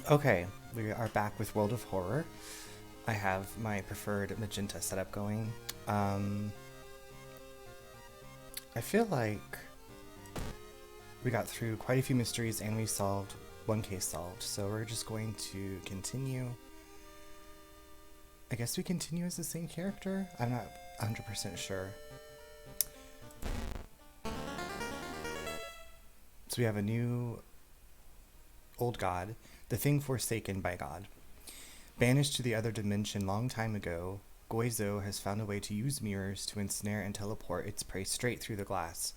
Okay, we are back with World of Horror. I have my preferred magenta setup going. Um, I feel like we got through quite a few mysteries and we solved one case solved, so we're just going to continue. I guess we continue as the same character? I'm not 100% sure. So we have a new old god, the thing forsaken by God. Banished to the other dimension long time ago, Goizo has found a way to use mirrors to ensnare and teleport its prey straight through the glass.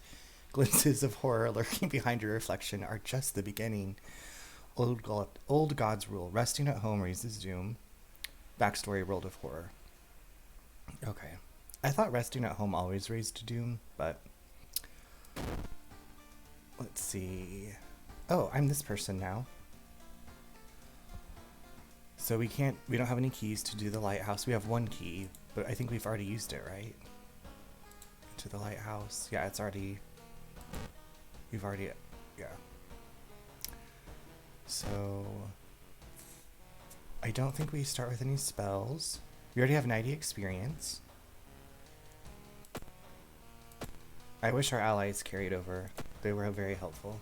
Glimpses of horror lurking behind your reflection are just the beginning. Old God's rule. Resting at home raises doom. Backstory World of Horror. Okay. I thought resting at home always raised doom, but let's see. Oh, I'm this person now. So we don't have any keys to do the lighthouse. We have one key, but I think we've already used it, right? To the lighthouse. Yeah, yeah. So, I don't think we start with any spells. We already have 90 experience. I wish our allies carried over. They were very helpful.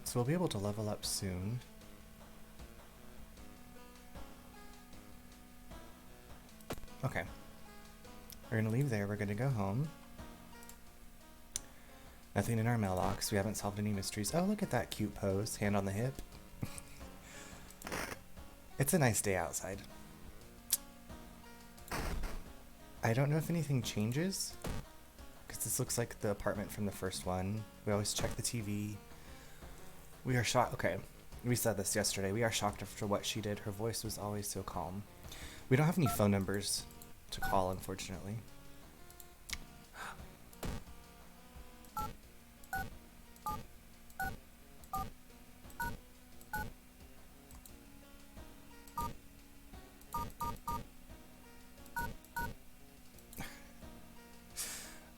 So we'll be able to level up soon. Okay. We're gonna leave there, we're gonna go home. Nothing in our mailbox, we haven't solved any mysteries. Oh, look at that cute pose, hand on the hip. It's a nice day outside. I don't know if anything changes, because this looks like the apartment from the first one. We always check the TV. We are shocked. Okay, we said this yesterday. We are shocked after what she did. Her voice was always so calm. We don't have any phone numbers to call, unfortunately.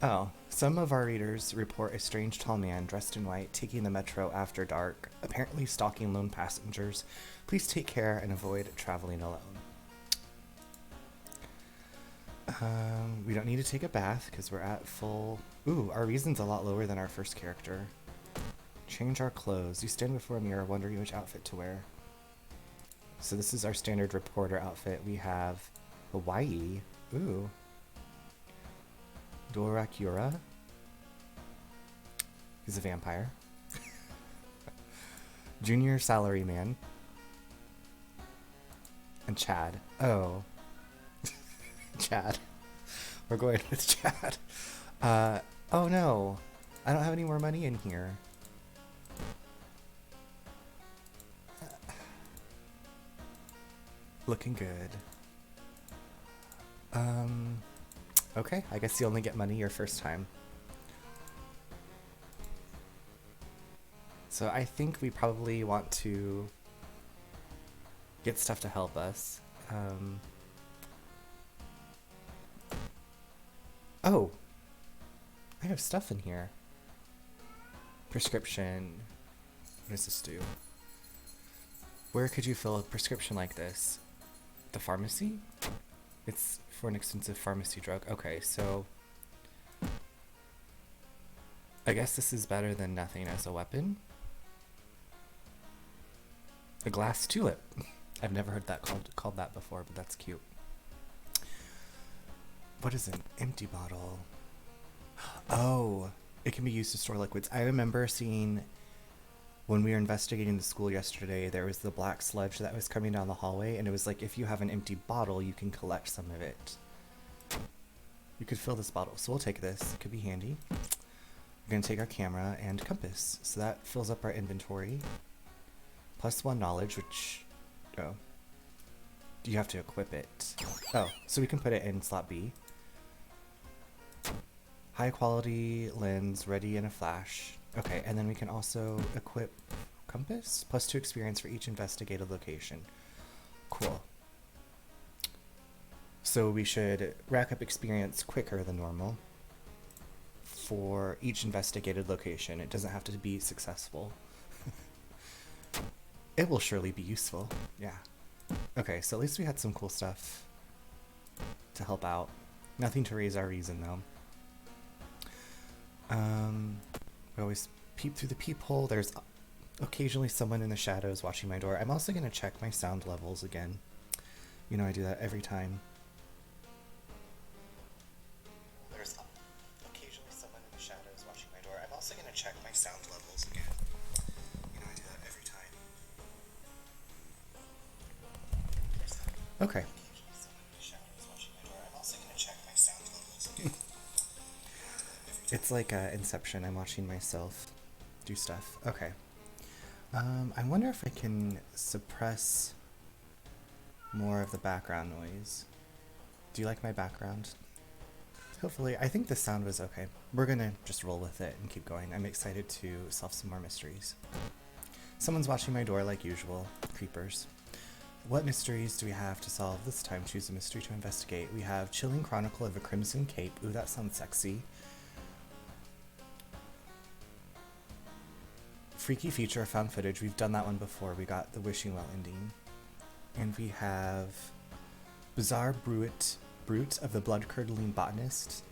Oh, some of our readers report a strange tall man dressed in white taking the metro after dark, apparently stalking lone passengers. Please take care and avoid traveling alone. We don't need to take a bath because we're at full... Ooh, our reason's a lot lower than our first character. Change our clothes. You stand before a mirror wondering which outfit to wear. So this is our standard reporter outfit. We have Hawaii. Ooh. Dorakura. He's a vampire. Junior Salaryman. And Chad. Oh. Chad. We're going with Chad. Oh no. I don't have any more money in here. Looking good. Okay, I guess you only get money your first time. So I think we probably want to get stuff to help us. Oh! I have stuff in here. Prescription. What does this do? Where could you fill a prescription like this? The pharmacy? It's for an expensive pharmacy drug. Okay, so I guess this is better than nothing as a weapon. A glass tulip. I've never heard that called that before, but that's cute. What is an empty bottle? Oh, it can be used to store liquids. I remember seeing when we were investigating the school yesterday, there was the black sludge that was coming down the hallway, and it was like, if you have an empty bottle, you can collect some of it. You could fill this bottle. So we'll take this. It could be handy. We're going to take our camera and compass. So that fills up our inventory. +1 knowledge, which... Oh. You have to equip it. Oh, so we can put it in slot B. High quality lens, ready in a flash. Okay, and then we can also equip compass. +2 experience for each investigated location. Cool. So we should rack up experience quicker than normal. for each investigated location. It doesn't have to be successful. It will surely be useful. Yeah. Okay, so at least we had some cool stuff to help out. Nothing to raise our reason, though. We always peep through the peephole. There's occasionally someone in the shadows watching my door. I'm also going to check my sound levels again. You know, I do that every time. There's occasionally someone in the shadows watching my door. I'm also going to check my sound levels again. You know, I do that every time. Okay. It's like Inception. I'm watching myself do stuff. Okay. I wonder if I can suppress more of the background noise. Do you like my background? Hopefully. I think the sound was okay. We're gonna just roll with it and keep going. I'm excited to solve some more mysteries. Someone's watching my door like usual. Creepers. What mysteries do we have to solve this time? Choose a mystery to investigate. We have Chilling Chronicle of a Crimson Cape. Ooh, that sounds sexy. Freaky Feature, found footage. We've done that one before. We got the Wishing Well ending. And we have Bizarre Brute of the Blood-Curdling Botanist.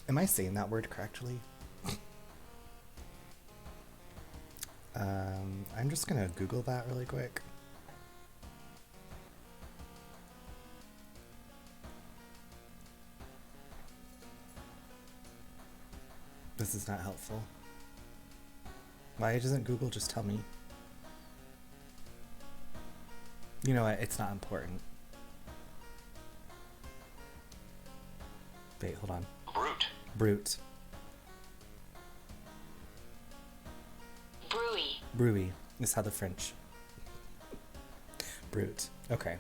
Am I saying that word correctly? I'm just gonna Google that really quick. This is not helpful. Why doesn't Google just tell me? You know what? It's not important. Wait, hold on. Brute. Bruy is how the French. Brute. Okay.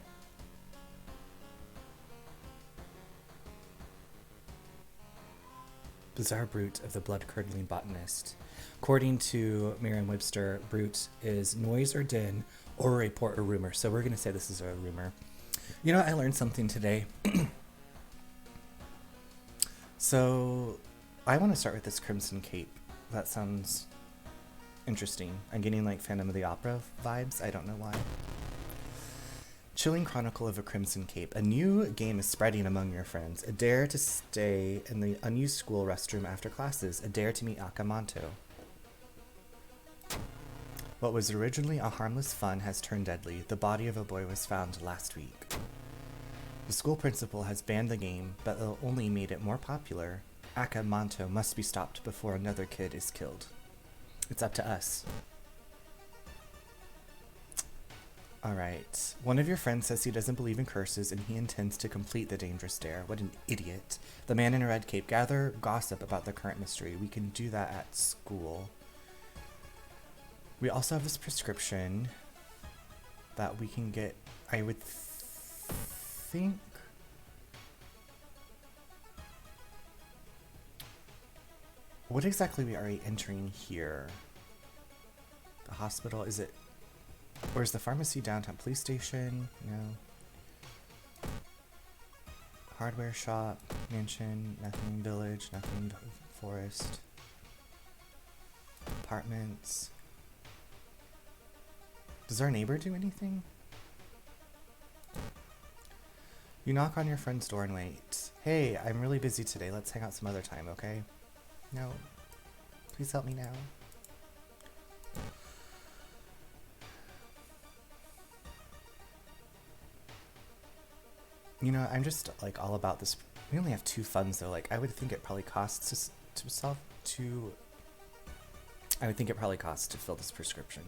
Bizarre Brute of the Blood-Curdling Botanist. According to Merriam-Webster, brute is noise or din or a report or rumor. So we're going to say this is a rumor. You know, I learned something today. So I want to start with this Crimson Cape. That sounds interesting. I'm getting like Phantom of the Opera vibes. I don't know why. Chilling Chronicle of a Crimson Cape. A new game is spreading among your friends. A dare to stay in the unused school restroom after classes. A dare to meet Akamanto. What was originally a harmless fun has turned deadly. The body of a boy was found last week. The school principal has banned the game, but only made it more popular. Akamanto must be stopped before another kid is killed. It's up to us. Alright. One of your friends says he doesn't believe in curses and he intends to complete the dangerous dare. What an idiot. The man in a red cape. Gather gossip about the current mystery. We can do that at school. We also have this prescription that we can get, I would think. What exactly are we entering here? The hospital, is it? Or is the pharmacy downtown? Police station? No. Hardware shop, mansion, nothing. Village, nothing. Forest. Apartments. Does our neighbor do anything? You knock on your friend's door and wait. Hey, I'm really busy today. Let's hang out some other time, okay? No. Please help me now. You know, I'm just like all about this. We only have 2 funds though. Like I would think it probably costs to solve to. I would think it probably costs to fill this prescription.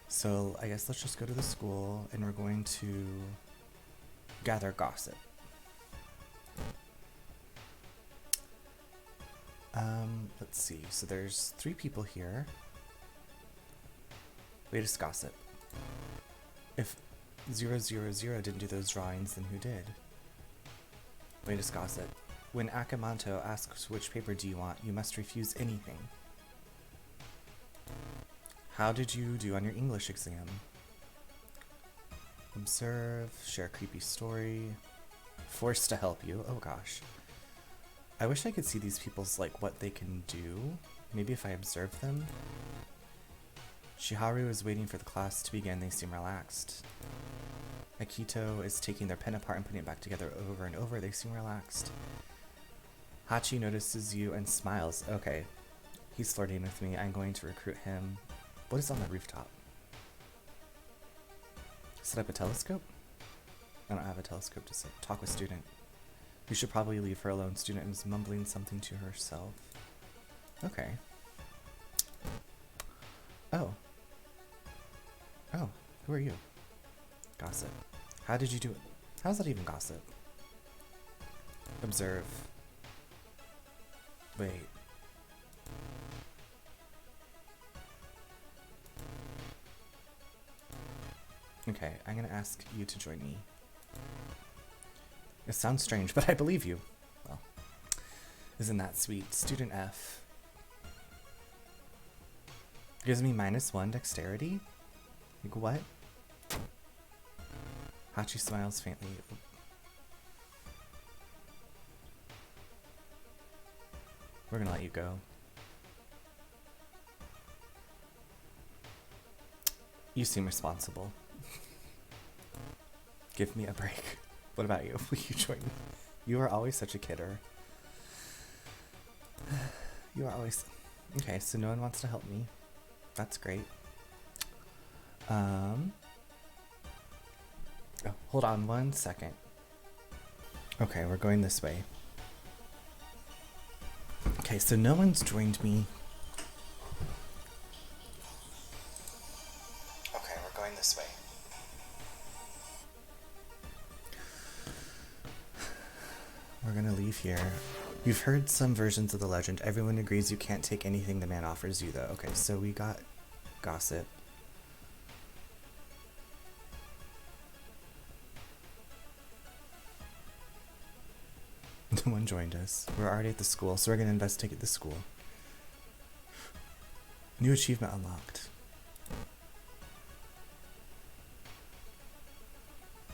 So I guess let's just go to the school and we're going to gather gossip. Let's see. So there's 3 people here. Latest gossip. If 000 didn't do those drawings, then who did? Latest gossip. When Akamanto asks which paper do you want, you must refuse anything. How did you do on your English exam? Observe, share creepy story, forced to help you, oh gosh. I wish I could see these people's, like, what they can do. Maybe if I observe them. Shiharu is waiting for the class to begin. They seem relaxed. Akito is taking their pen apart and putting it back together over and over. They seem relaxed. Hachi notices you and smiles. Okay. He's flirting with me. I'm going to recruit him. What is on the rooftop? Set up a telescope? I don't have a telescope to set. Talk with student. You should probably leave her alone. Student is mumbling something to herself. Okay. Oh. Oh, who are you? Gossip. How did you do it? How's that even gossip? Observe. Wait. Okay, I'm gonna ask you to join me. It sounds strange, but I believe you. Well, isn't that sweet? Student F. Gives me -1 dexterity? Like what? Hachi smiles faintly. We're gonna let you go. You seem responsible. Give me a break. What about you? Will you join me? You are always such a kidder. You are always... Okay, so no one wants to help me. That's great. Oh, hold on 1 second. Okay, we're going this way. Okay, so no one's joined me. Okay, we're going this way. We're gonna leave here. You've heard some versions of the legend. Everyone agrees you can't take anything the man offers you, though. Okay, so we got gossip. No one joined us. We're already at the school, so we're gonna investigate the school. New achievement unlocked.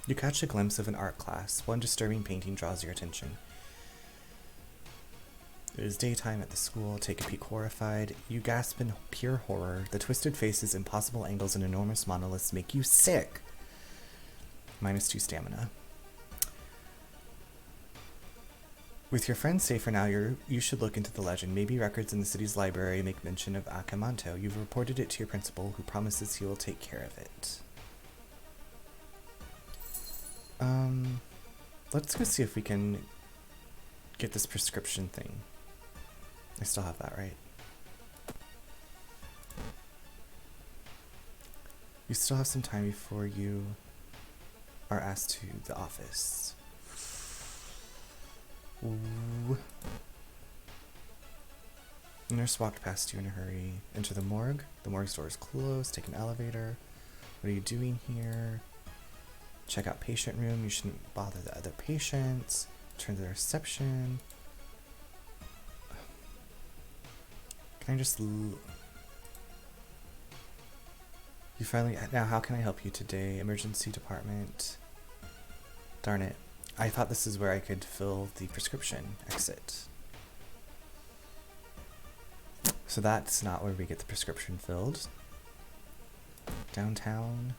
You catch a glimpse of an art class. One disturbing painting draws your attention. It is daytime at the school. Take a peek horrified. You gasp in pure horror. The twisted faces, impossible angles, and enormous monoliths make you sick. -2 stamina. With your friends safe for now, you should look into the legend. Maybe records in the city's library make mention of Akamanto. You've reported it to your principal, who promises he will take care of it. Let's go see if we can get this prescription thing. I still have that, right? You still have some time before you are asked to the office. Ooh. Nurse walked past you in a hurry. Enter the morgue. The morgue's door is closed. Take an elevator. What are you doing here? Check out patient room. You shouldn't bother the other patients. Turn to the reception. Can I just... You finally... Now, how can I help you today? Emergency department. Darn it. I thought this is where I could fill the prescription. Exit. So that's not where we get the prescription filled. Downtown.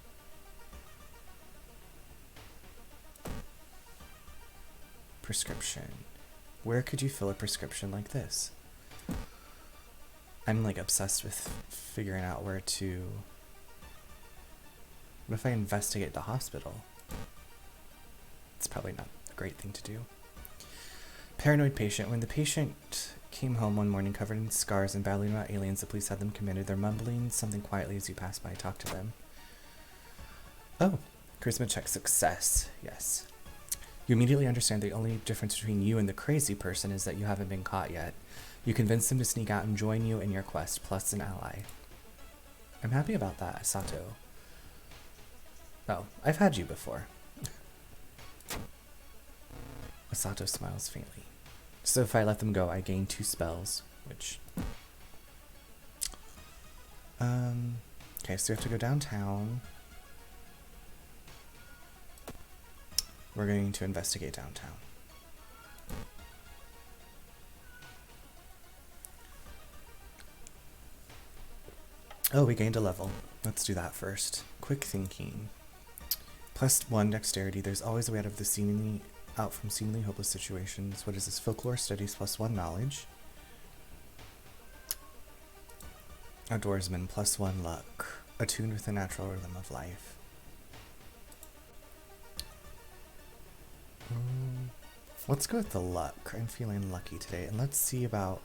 Prescription. Where could you fill a prescription like this? I'm like obsessed with figuring out where to... What if I investigate the hospital? It's probably not a great thing to do. Paranoid patient. When the patient came home one morning covered in scars and battling about aliens, the police had them committed. They're mumbling something quietly as you pass by. Talk to them. Oh, charisma check success. Yes. You immediately understand the only difference between you and the crazy person is that you haven't been caught yet. You convince them to sneak out and join you in your quest, plus an ally. I'm happy about that, Sato. Oh, I've had you before. Asato smiles faintly. So if I let them go, I gain 2 spells, which... Okay, so we have to go downtown. We're going to investigate downtown. Oh, we gained a level. Let's do that first. Quick thinking. +1 dexterity. There's always a way out from seemingly hopeless situations. What is this? Folklore studies +1 knowledge. Outdoorsman +1 luck. Attuned with the natural rhythm of life. Let's go with the luck. I'm feeling lucky today. And let's see about...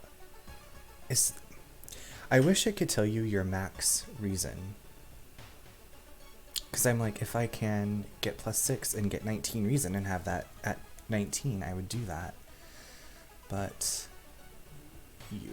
I wish it could tell you your max reason. Because I'm like, if I can get +6 and get 19 reason and have that at 19, I would do that. But... you...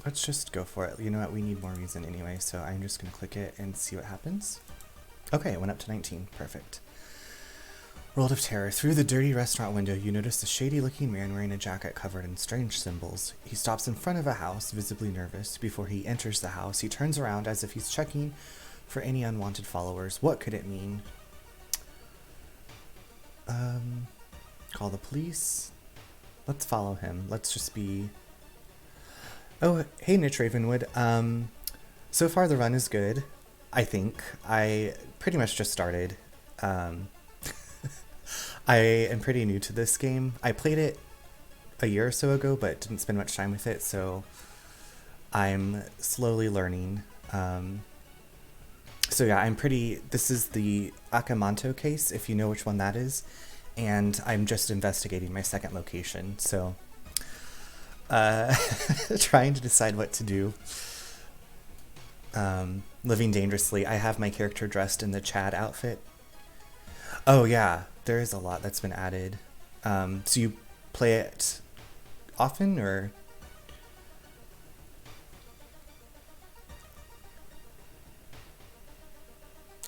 Let's just go for it. You know what? We need more reason anyway, so I'm just going to click it and see what happens. Okay, it went up to 19. Perfect. World of Terror. Through the dirty restaurant window, you notice a shady-looking man wearing a jacket covered in strange symbols. He stops in front of a house, visibly nervous. Before he enters the house, he turns around as if he's checking for any unwanted followers. What could it mean? Call the police. Let's follow him. Let's just be... Oh, hey, Niche Ravenwood. So far the run is good, I think. I pretty much just started. I am pretty new to this game. I played it a year or so ago, but didn't spend much time with it, so I'm slowly learning. So yeah, this is the Akamanto case, if you know which one that is, and I'm just investigating my second location, so... trying to decide what to do. Living dangerously. I have my character dressed in the Chad outfit. Oh yeah, there is a lot that's been added. So you play it often, or?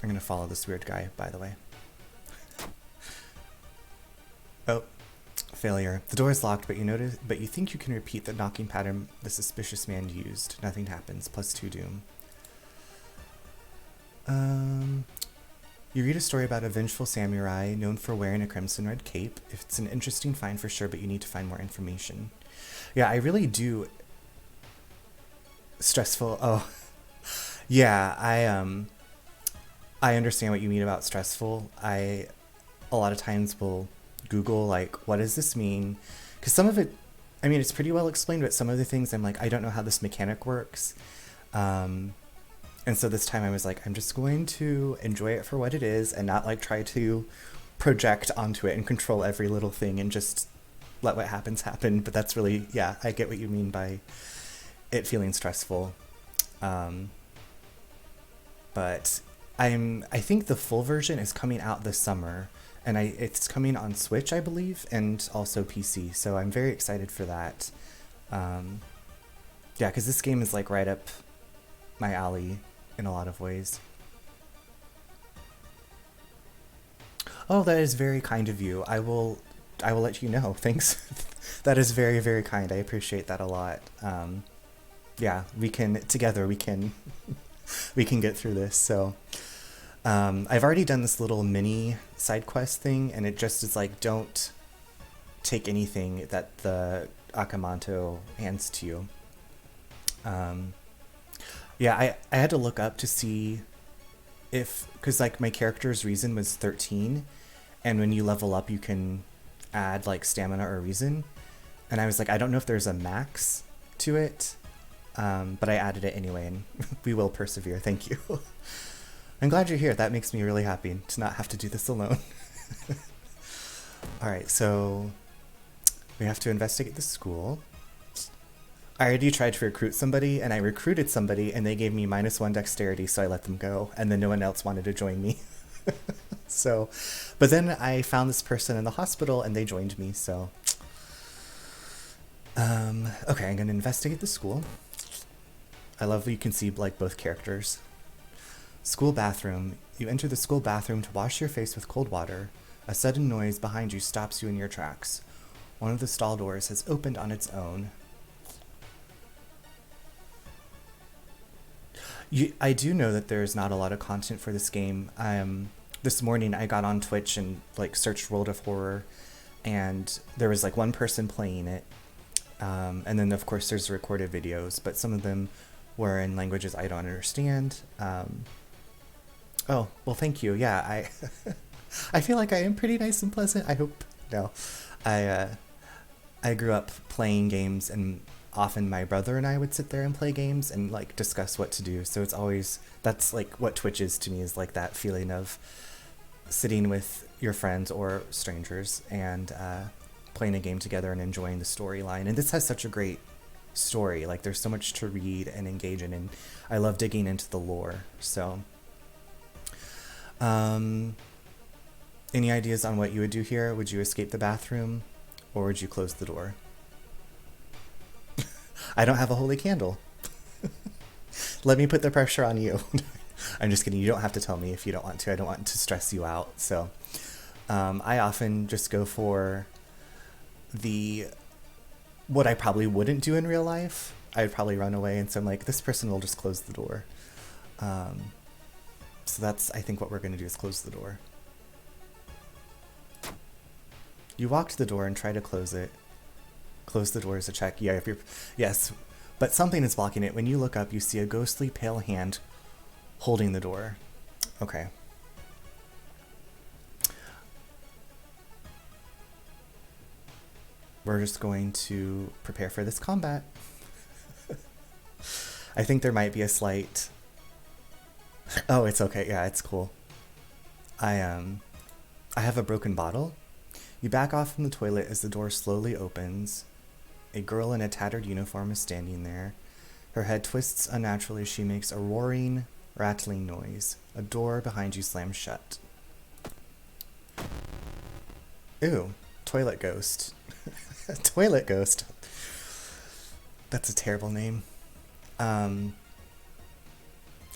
I'm gonna follow this weird guy, by the way. Oh. Failure. The door is locked, but you think you can repeat the knocking pattern the suspicious man used. Nothing happens. +2 doom. You read a story about a vengeful samurai known for wearing a crimson red cape. It's an interesting find for sure, but you need to find more information. Yeah, I really do. Stressful. Oh, yeah. I understand what you mean about stressful. A lot of times will Google, like, what does this mean? Because some of it, I mean, it's pretty well explained, but some of the things I'm like, I don't know how this mechanic works. And so this time I was like, I'm just going to enjoy it for what it is and not like try to project onto it and control every little thing and just let what happens happen. But that's really, yeah, I get what you mean by it feeling stressful. But I think the full version is coming out this summer. And it's coming on Switch, I believe, and also PC. So I'm very excited for that. Yeah, because this game is like right up my alley in a lot of ways. Oh, that is very kind of you. I will let you know. Thanks. That is very, very kind. I appreciate that a lot. Yeah, we can get through this. So. I've already done this little mini side quest thing, and it just is like, don't take anything that the Akamanto hands to you. Yeah, I had to look up to see because like my character's reason was 13, and when you level up you can add like stamina or reason, and I was like, I don't know if there's a max to it, but I added it anyway, and we will persevere. Thank you. I'm glad you're here. That makes me really happy to not have to do this alone. Alright, so we have to investigate the school. I already tried to recruit somebody, and I recruited somebody, and they gave me -1 dexterity, so I let them go, and then no one else wanted to join me. So, but then I found this person in the hospital, and they joined me, so... Okay, I'm gonna investigate the school. I love that you can see, like, both characters. School bathroom. You enter the school bathroom to wash your face with cold water. A sudden noise behind you stops you in your tracks. One of the stall doors has opened on its own. I do know that there's not a lot of content for this game. This morning I got on Twitch and like searched World of Horror, and there was like one person playing it, and then of course there's recorded videos, but some of them were in languages I don't understand. Oh well, thank you. Yeah, I I feel like I am pretty nice and pleasant. I hope. No, I I grew up playing games, and often my brother and I would sit there and play games and like discuss what to do. So it's always, that's like what Twitch is to me, is like that feeling of sitting with your friends or strangers and playing a game together and enjoying the storyline. And this has such a great story. Like there's so much to read and engage in, and I love digging into the lore. So, any ideas on what you would do here? Would you escape the bathroom, or would you close the door? I don't have a holy candle. Let me put the pressure on you. I'm just kidding. You don't have to tell me if you don't want to. I don't want to stress you out. So I often just go for what I probably wouldn't do in real life. I'd probably run away, and so I'm like, this person will just close the door. So that's, I think, what we're going to do is close the door. You walk to the door and try to close it. Close the door is a check. Yeah, if you're... Yes, but something is blocking it. When you look up, you see a ghostly pale hand holding the door. Okay. We're just going to prepare for this combat. I think there might be a slight... Oh, it's okay. Yeah, it's cool. I have a broken bottle. You back off from the toilet as the door slowly opens. A girl in a tattered uniform is standing there. Her head twists unnaturally as she makes a roaring, rattling noise. A door behind you slams shut. Ooh, toilet ghost. Toilet ghost. That's a terrible name.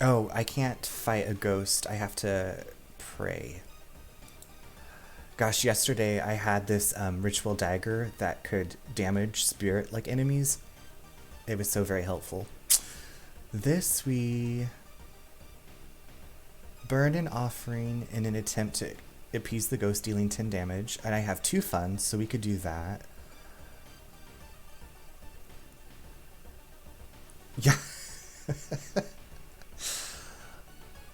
Oh, I can't fight a ghost. I have to pray. Gosh, yesterday I had this ritual dagger that could damage spirit-like enemies. It was so very helpful. This, we burn an offering in an attempt to appease the ghost, dealing 10 damage. And I have 2 funds, so we could do that. Yeah.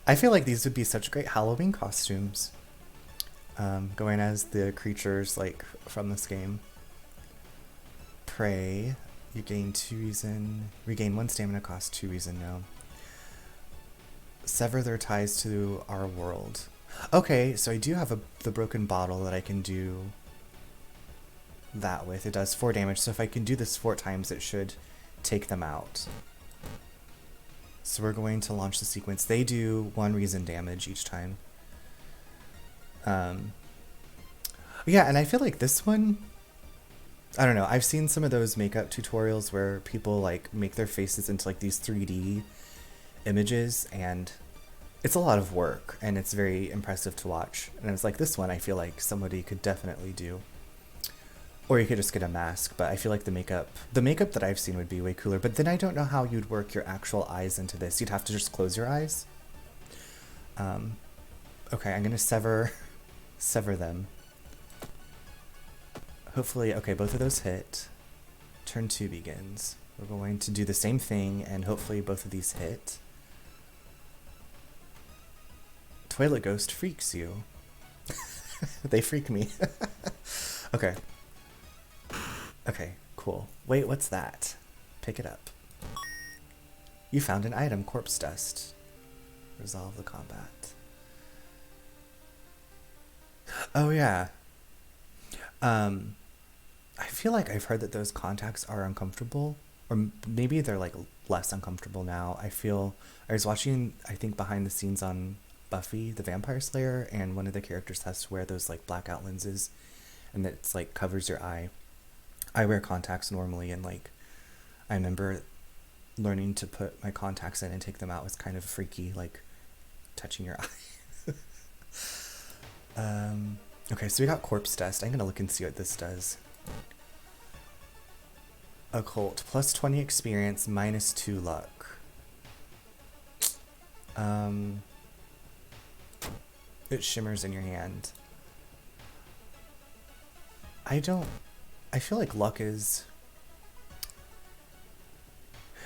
I feel like these would be such great Halloween costumes. Going as the creatures like from this game. Pray. You gain 2 reason. Regain 1 stamina, cost 2 reason now. Sever their ties to our world. Okay, so I do have the broken bottle that I can do that with. It does 4 damage, so if I can do this 4 times, it should take them out. So we're going to launch the sequence. They do 1 reason damage each time. Yeah, and I feel like this one, I don't know, I've seen some of those makeup tutorials where people like make their faces into like these 3D images, and it's a lot of work and it's very impressive to watch. And I was like, this one I feel like somebody could definitely do. Or you could just get a mask, but I feel like the makeup that I've seen would be way cooler. But then I don't know how you'd work your actual eyes into this. You'd have to just close your eyes. Okay, I'm gonna sever them. Hopefully, okay, both of those hit. Turn 2 begins. We're going to do the same thing, and hopefully both of these hit. Toilet ghost freaks you. They freak me. Okay. Okay, cool. Wait, what's that? Pick it up. You found an item, corpse dust. Resolve the combat. Oh yeah. I feel like I've heard that those contacts are uncomfortable, or maybe they're like less uncomfortable now. I was watching, I think, behind the scenes on Buffy the Vampire Slayer, and one of the characters has to wear those like blackout lenses, and it's like covers your eye. I wear contacts normally, and like I remember learning to put my contacts in and take them out was kind of freaky, like touching your eye. Okay, so we got corpse dust. I'm gonna look and see what this does. Occult, plus 20 experience, minus 2 luck. It shimmers in your hand. I feel like luck is...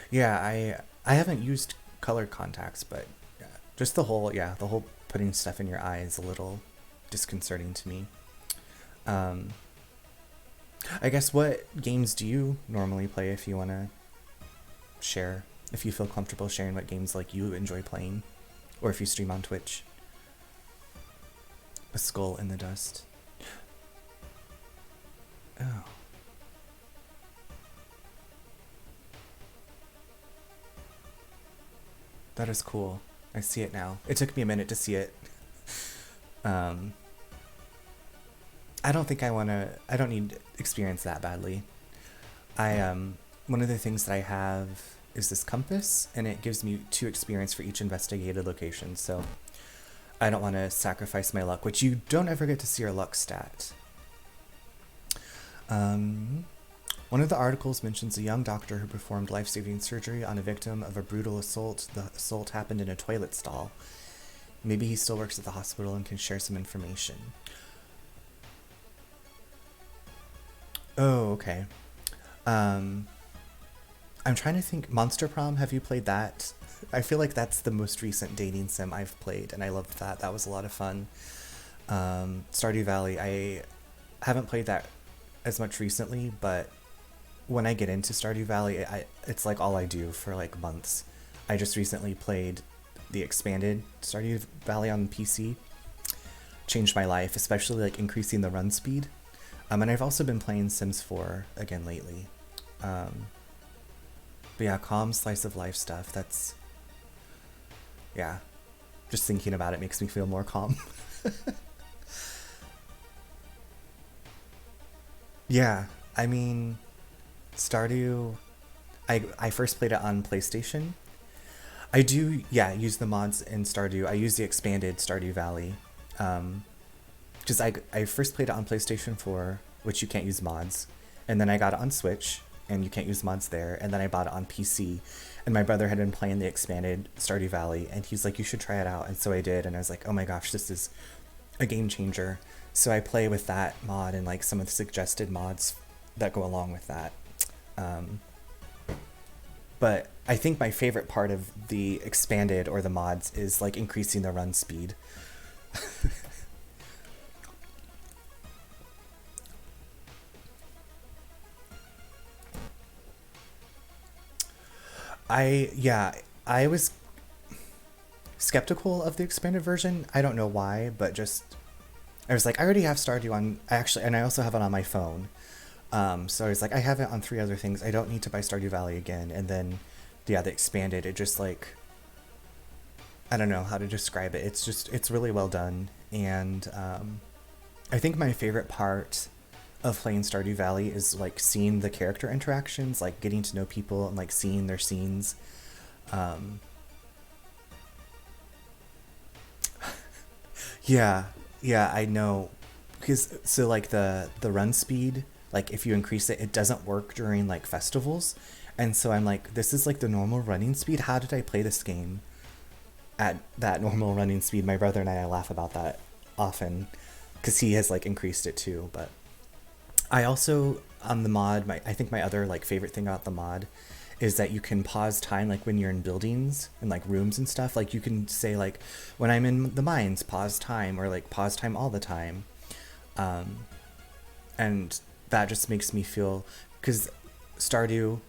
Yeah, I haven't used colored contacts, but yeah, just the whole putting stuff in your eye is a little disconcerting to me. I guess, what games do you normally play, if you want to share, if you feel comfortable sharing what games like you enjoy playing, or if you stream on Twitch? A skull in the dust. Oh. That is cool. I see it now. It took me a minute to see it. I don't think I don't need experience that badly. One of the things that I have is this compass, and it gives me 2 experience for each investigated location, so I don't want to sacrifice my luck, which you don't ever get to see your luck stat. One of the articles mentions a young doctor who performed life-saving surgery on a victim of a brutal assault. The assault happened in a toilet stall. Maybe he still works at the hospital and can share some information. Oh, okay. I'm trying to think. Monster Prom, have you played that? I feel like that's the most recent dating sim I've played, and I loved that. That was a lot of fun. Stardew Valley, I haven't played that as much recently, but when I get into Stardew Valley, it's like all I do for like months. I just recently played the expanded Stardew Valley on PC. Changed my life, especially like increasing the run speed. And I've also been playing Sims 4 again lately. But yeah, calm slice of life stuff. That's, yeah, just thinking about it makes me feel more calm. Yeah, I mean, Stardew, I first played it on PlayStation. I do, yeah, use the mods in Stardew. I use the expanded Stardew Valley. Because I first played it on PlayStation 4, which you can't use mods. And then I got it on Switch, and you can't use mods there. And then I bought it on PC. And my brother had been playing the expanded Stardew Valley, and he's like, you should try it out. And so I did, and I was like, oh my gosh, this is a game changer. So I play with that mod and like some of the suggested mods that go along with that. But I think my favorite part of the expanded or the mods is like increasing the run speed. I was skeptical of the expanded version. I don't know why, but just I was like, I already have Stardew on, actually, and I also have it on my phone. So I was like, I have it on 3 other things. I don't need to buy Stardew Valley again. And then, yeah, the expanded, it just like, I don't know how to describe it. It's really well done. And I think my favorite part of playing Stardew Valley is like seeing the character interactions, like getting to know people and like seeing their scenes. Yeah, yeah, I know. Because so like the run speed, like if you increase it, it doesn't work during like festivals. And so I'm like, this is like the normal running speed. How did I play this game at that normal running speed? My brother and I laugh about that often because he has like increased it too. But I also on the mod, I think my other like favorite thing about the mod is that you can pause time like when you're in buildings and like rooms and stuff. Like you can say like when I'm in the mines, pause time, or like pause time all the time. And that just makes me feel, because Stardew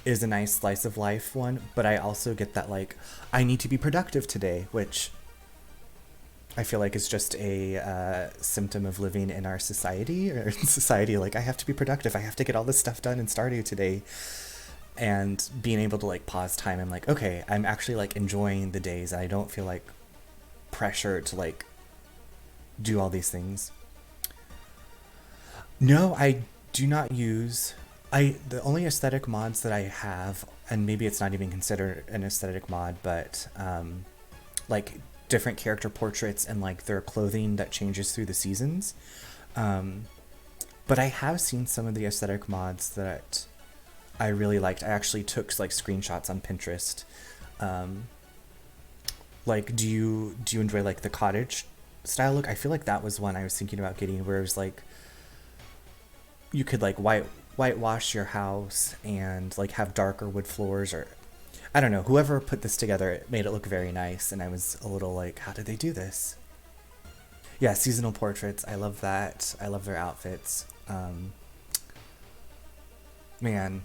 is a nice slice of life one, but I also get that like I need to be productive today, which I feel like is just a symptom of living in our society, or in society, like I have to be productive, I have to get all this stuff done in Stardew today. And being able to like pause time and like, okay, I'm actually like enjoying the days. I don't feel like pressure to like do all these things. No, I do not use. The only aesthetic mods that I have, and maybe it's not even considered an aesthetic mod, but like different character portraits and like their clothing that changes through the seasons. Um, but I have seen some of the aesthetic mods that I really liked. I actually took like screenshots on Pinterest. Um, like, do you enjoy like the cottage style look? I feel like that was one I was thinking about getting, where it was like you could like whitewash your house and like have darker wood floors, or I don't know. Whoever put this together, it made it look very nice, and I was a little like, how did they do this? Yeah, seasonal portraits. I love that. I love their outfits. Man,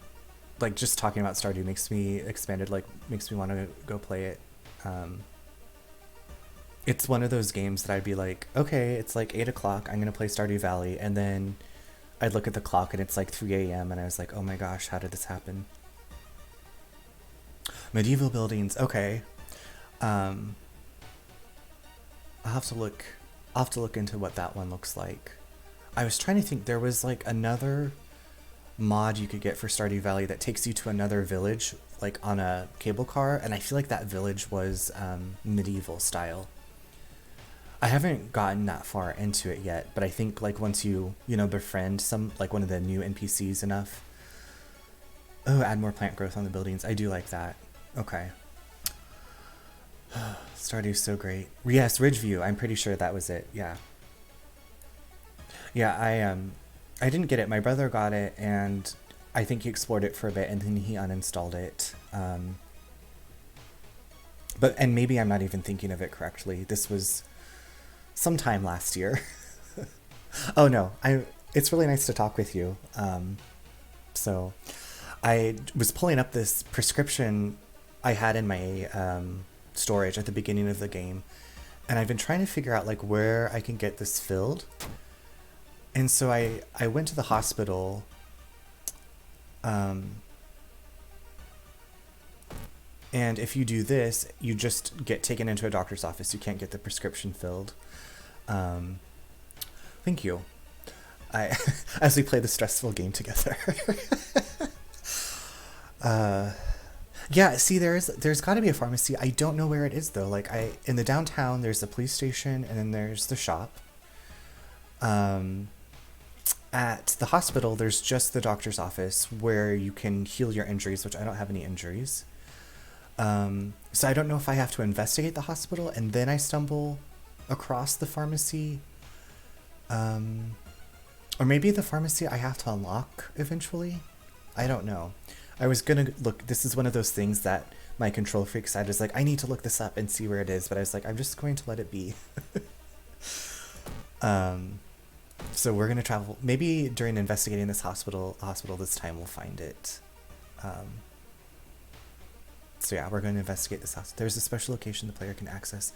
like just talking about Stardew makes me expanded. Like makes me want to go play it. Um, it's one of those games that I'd be like, okay, it's like 8 o'clock. I'm gonna play Stardew Valley, and then I'd look at the clock and it's like 3 a.m. and I was like, oh my gosh, how did this happen? Medieval buildings. Okay. Um, I'll have to look. I'll have to look into what that one looks like. I was trying to think. There was like another mod you could get for Stardew Valley that takes you to another village, like on a cable car, and I feel like that village was medieval style. I haven't gotten that far into it yet, but I think like once you befriend some like one of the new NPCs enough. Oh, add more plant growth on the buildings. I do like that. Okay. Stardew's so great. Yes, Ridgeview. I'm pretty sure that was it. Yeah. Yeah, I didn't get it. My brother got it, and I think he explored it for a bit, and then he uninstalled it. And maybe I'm not even thinking of it correctly. This was sometime last year. Oh no, It's really nice to talk with you. So I was pulling up this prescription I had in my storage at the beginning of the game, and I've been trying to figure out like where I can get this filled. And so I went to the hospital. And if you do this, you just get taken into a doctor's office. You can't get the prescription filled. Thank you. I as we play the stressful game together. Yeah, see, there's got to be a pharmacy. I don't know where it is though. Like in the downtown, there's the police station, and then there's the shop. At the hospital, there's just the doctor's office where you can heal your injuries, which I don't have any injuries. So I don't know if I have to investigate the hospital and then I stumble across the pharmacy. Or maybe the pharmacy I have to unlock eventually. I don't know. I was gonna look. This is one of those things that my control freak side is like, I need to look this up and see where it is. But I was like, I'm just going to let it be. So we're gonna travel. Maybe during investigating this hospital this time we'll find it. So yeah, we're going to investigate this house. There's a special location the player can access.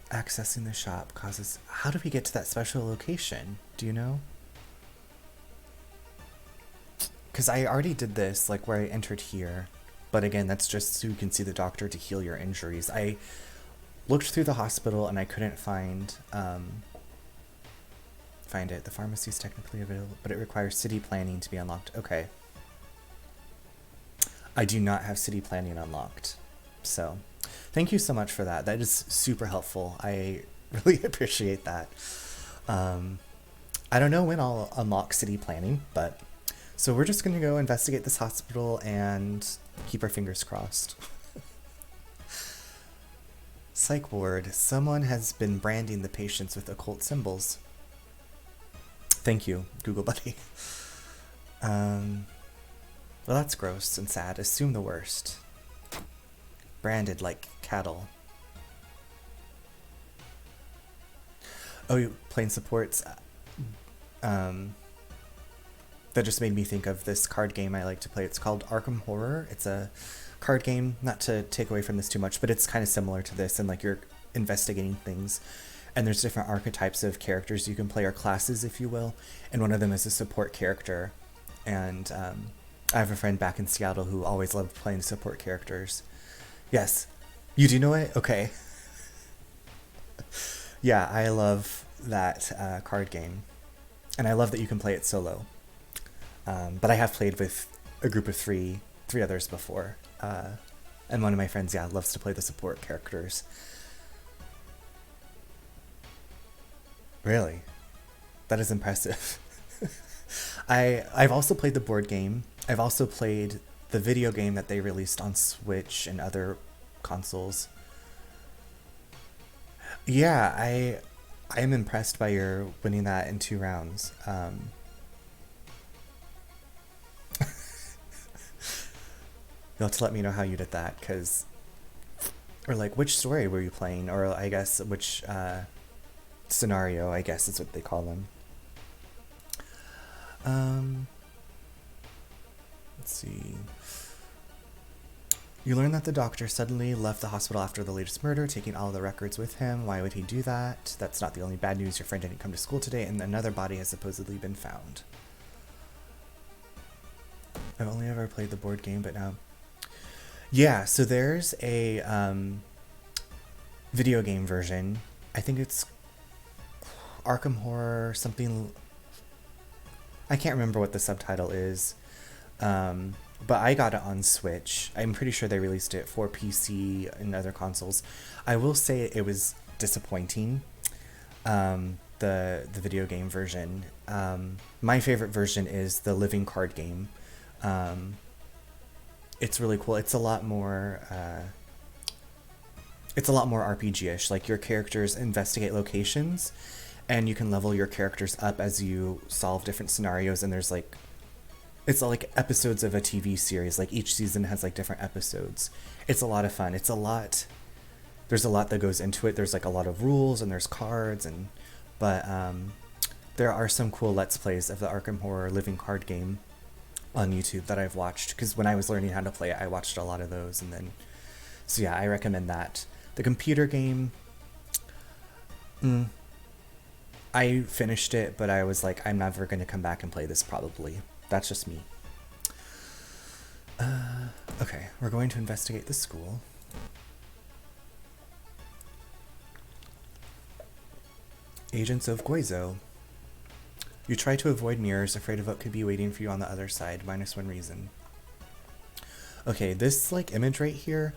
Accessing the shop causes... How do we get to that special location? Do you know? Because I already did this, like where I entered here. But again, that's just so you can see the doctor to heal your injuries. I looked through the hospital and I couldn't find it. The pharmacy is technically available, but it requires city planning to be unlocked. Okay. I do not have city planning unlocked. So thank you so much for that. That is super helpful. I really appreciate that. I don't know when I'll unlock city planning, but so we're just going to go investigate this hospital and keep our fingers crossed. Psych ward. Someone has been branding the patients with occult symbols. Thank you, Google Buddy. Well, that's gross and sad. Assume the worst. Branded like cattle. Oh, you playing supports. That just made me think of this card game I like to play. It's called Arkham Horror. It's a card game, not to take away from this too much, but it's kind of similar to this, and like you're investigating things. And there's different archetypes of characters you can play, or classes, if you will. And one of them is a support character. And I have a friend back in Seattle who always loved playing support characters. Yes. You do know it? Okay. Yeah, I love that card game. And I love that you can play it solo. But I have played with a group of three others before. And one of my friends, yeah, loves to play the support characters. Really? That is impressive. I've also played the board game. I've also played the video game that they released on Switch and other consoles. Yeah, I am impressed by your winning that in 2 rounds. You'll have to let me know how you did that, cause or like which story were you playing, or I guess which scenario, I guess is what they call them. Um, let's see. You learn that the doctor suddenly left the hospital after the latest murder, taking all the records with him. Why would he do that? That's not the only bad news. Your friend didn't come to school today, and another body has supposedly been found. I've only ever played the board game, but now. Yeah, so there's a video game version. I think it's Arkham Horror something. I can't remember what the subtitle is. But I got it on Switch. I'm pretty sure they released it for PC and other consoles. I will say it was disappointing. The video game version. My favorite version is the living card game. It's really cool. It's a lot more. It's a lot more RPG-ish. Like your characters investigate locations, and you can level your characters up as you solve different scenarios. And there's like it's like episodes of a TV series. Like each season has like different episodes. It's a lot of fun. It's a lot. There's a lot that goes into it. There's like a lot of rules and there's cards but there are some cool Let's Plays of the Arkham Horror living card game on YouTube that I've watched because when I was learning how to play it, I watched a lot of those so yeah, I recommend that. The computer game, I finished it, but I was like, I'm never going to come back and play this probably. That's just me. Okay, we're going to investigate the school. Agents of Guizhou. You try to avoid mirrors, afraid of what could be waiting for you on the other side, -1 reason. Okay, this like image right here,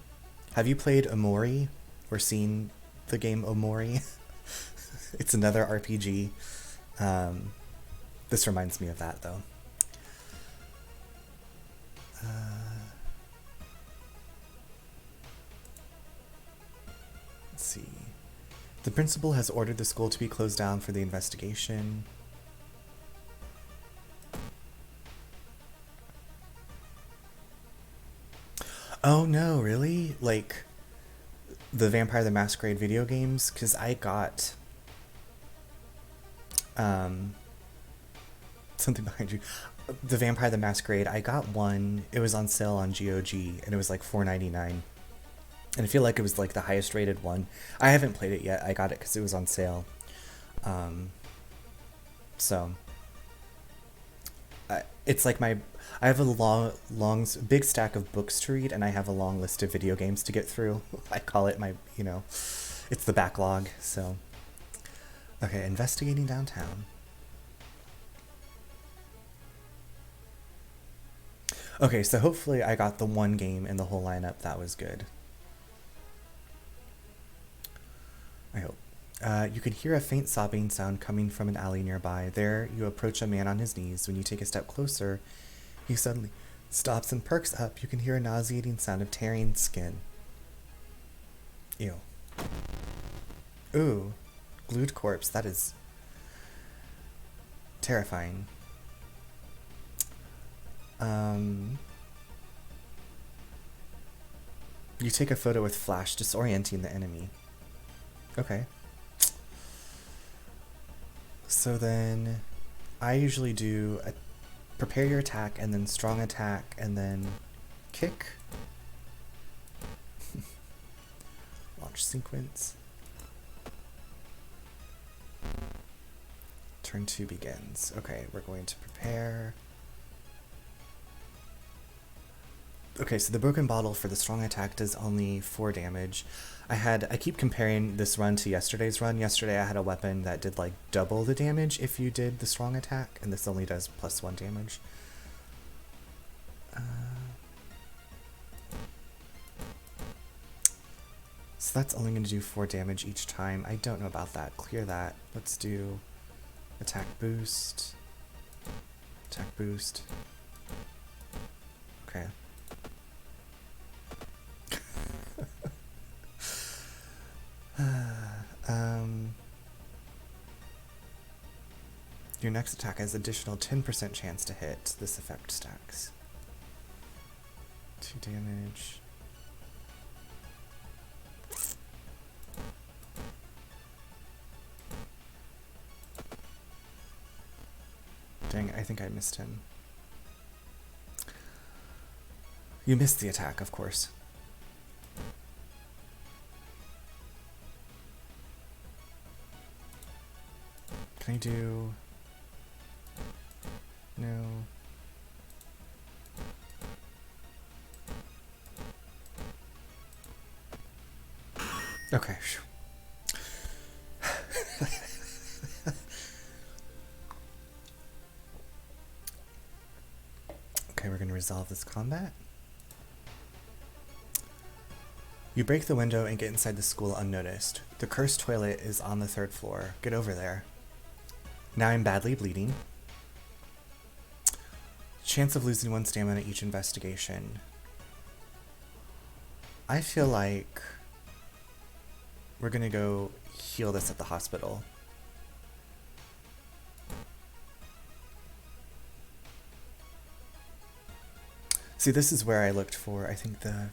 have you played Omori or seen the game Omori? It's another RPG. This reminds me of that though. Let's see. The principal has ordered the school to be closed down for the investigation. Oh no, really? Like the Vampire the Masquerade video games? Because I got something behind you. The Vampire the Masquerade, I got one. It was on sale on GOG and it was like $4.99. And I feel like it was like the highest rated one. I haven't played it yet. I got it because it was on sale. So it's like I have a big stack of books to read, and I have a long list of video games to get through. I call it my, it's the backlog. So, okay, investigating downtown. Okay, so hopefully I got the one game in the whole lineup that was good. I hope. You can hear a faint sobbing sound coming from an alley nearby. There, you approach a man on his knees. When you take a step closer, he suddenly stops and perks up. You can hear a nauseating sound of tearing skin. Ew. Ooh. Glued corpse. That is terrifying. You take a photo with flash, disorienting the enemy. Okay. So then I usually do prepare your attack and then strong attack and then kick. Launch sequence. Turn 2 begins. Okay, we're going to prepare. Okay, so the broken bottle for the strong attack does only 4 damage. I keep comparing this run to yesterday's run. Yesterday I had a weapon that did like double the damage if you did the strong attack, and this only does +1 damage. So that's only going to do 4 damage each time. I don't know about that. Clear that. Let's do attack boost. Attack boost. Okay. Your next attack has additional 10% chance to hit. This effect stacks. 2 damage. Dang, I think I missed him. You missed the attack, of course. Can I do... No. Okay. Okay, we're going to resolve this combat. You break the window and get inside the school unnoticed. The cursed toilet is on the 3rd floor. Get over there. Now I'm badly bleeding. Chance of losing 1 stamina each investigation. I feel like we're gonna go heal this at the hospital. See, this is where I looked for, I think the...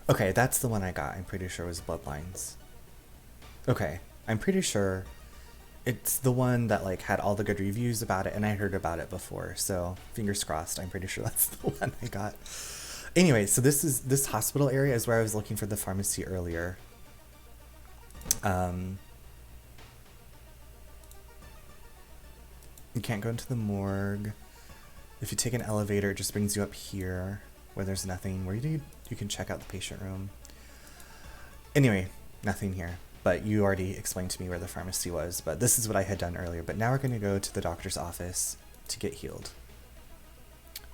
Okay, that's the one I got, I'm pretty sure was Bloodlines. Okay, I'm pretty sure it's the one that like had all the good reviews about it, and I heard about it before, so fingers crossed, I'm pretty sure that's the one I got. Anyway, so this hospital area is where I was looking for the pharmacy earlier. You can't go into the morgue. If you take an elevator, it just brings you up here where there's nothing, where you can check out the patient room. Anyway, nothing here. But you already explained to me where the pharmacy was, but this is what I had done earlier. But now we're going to go to the doctor's office to get healed.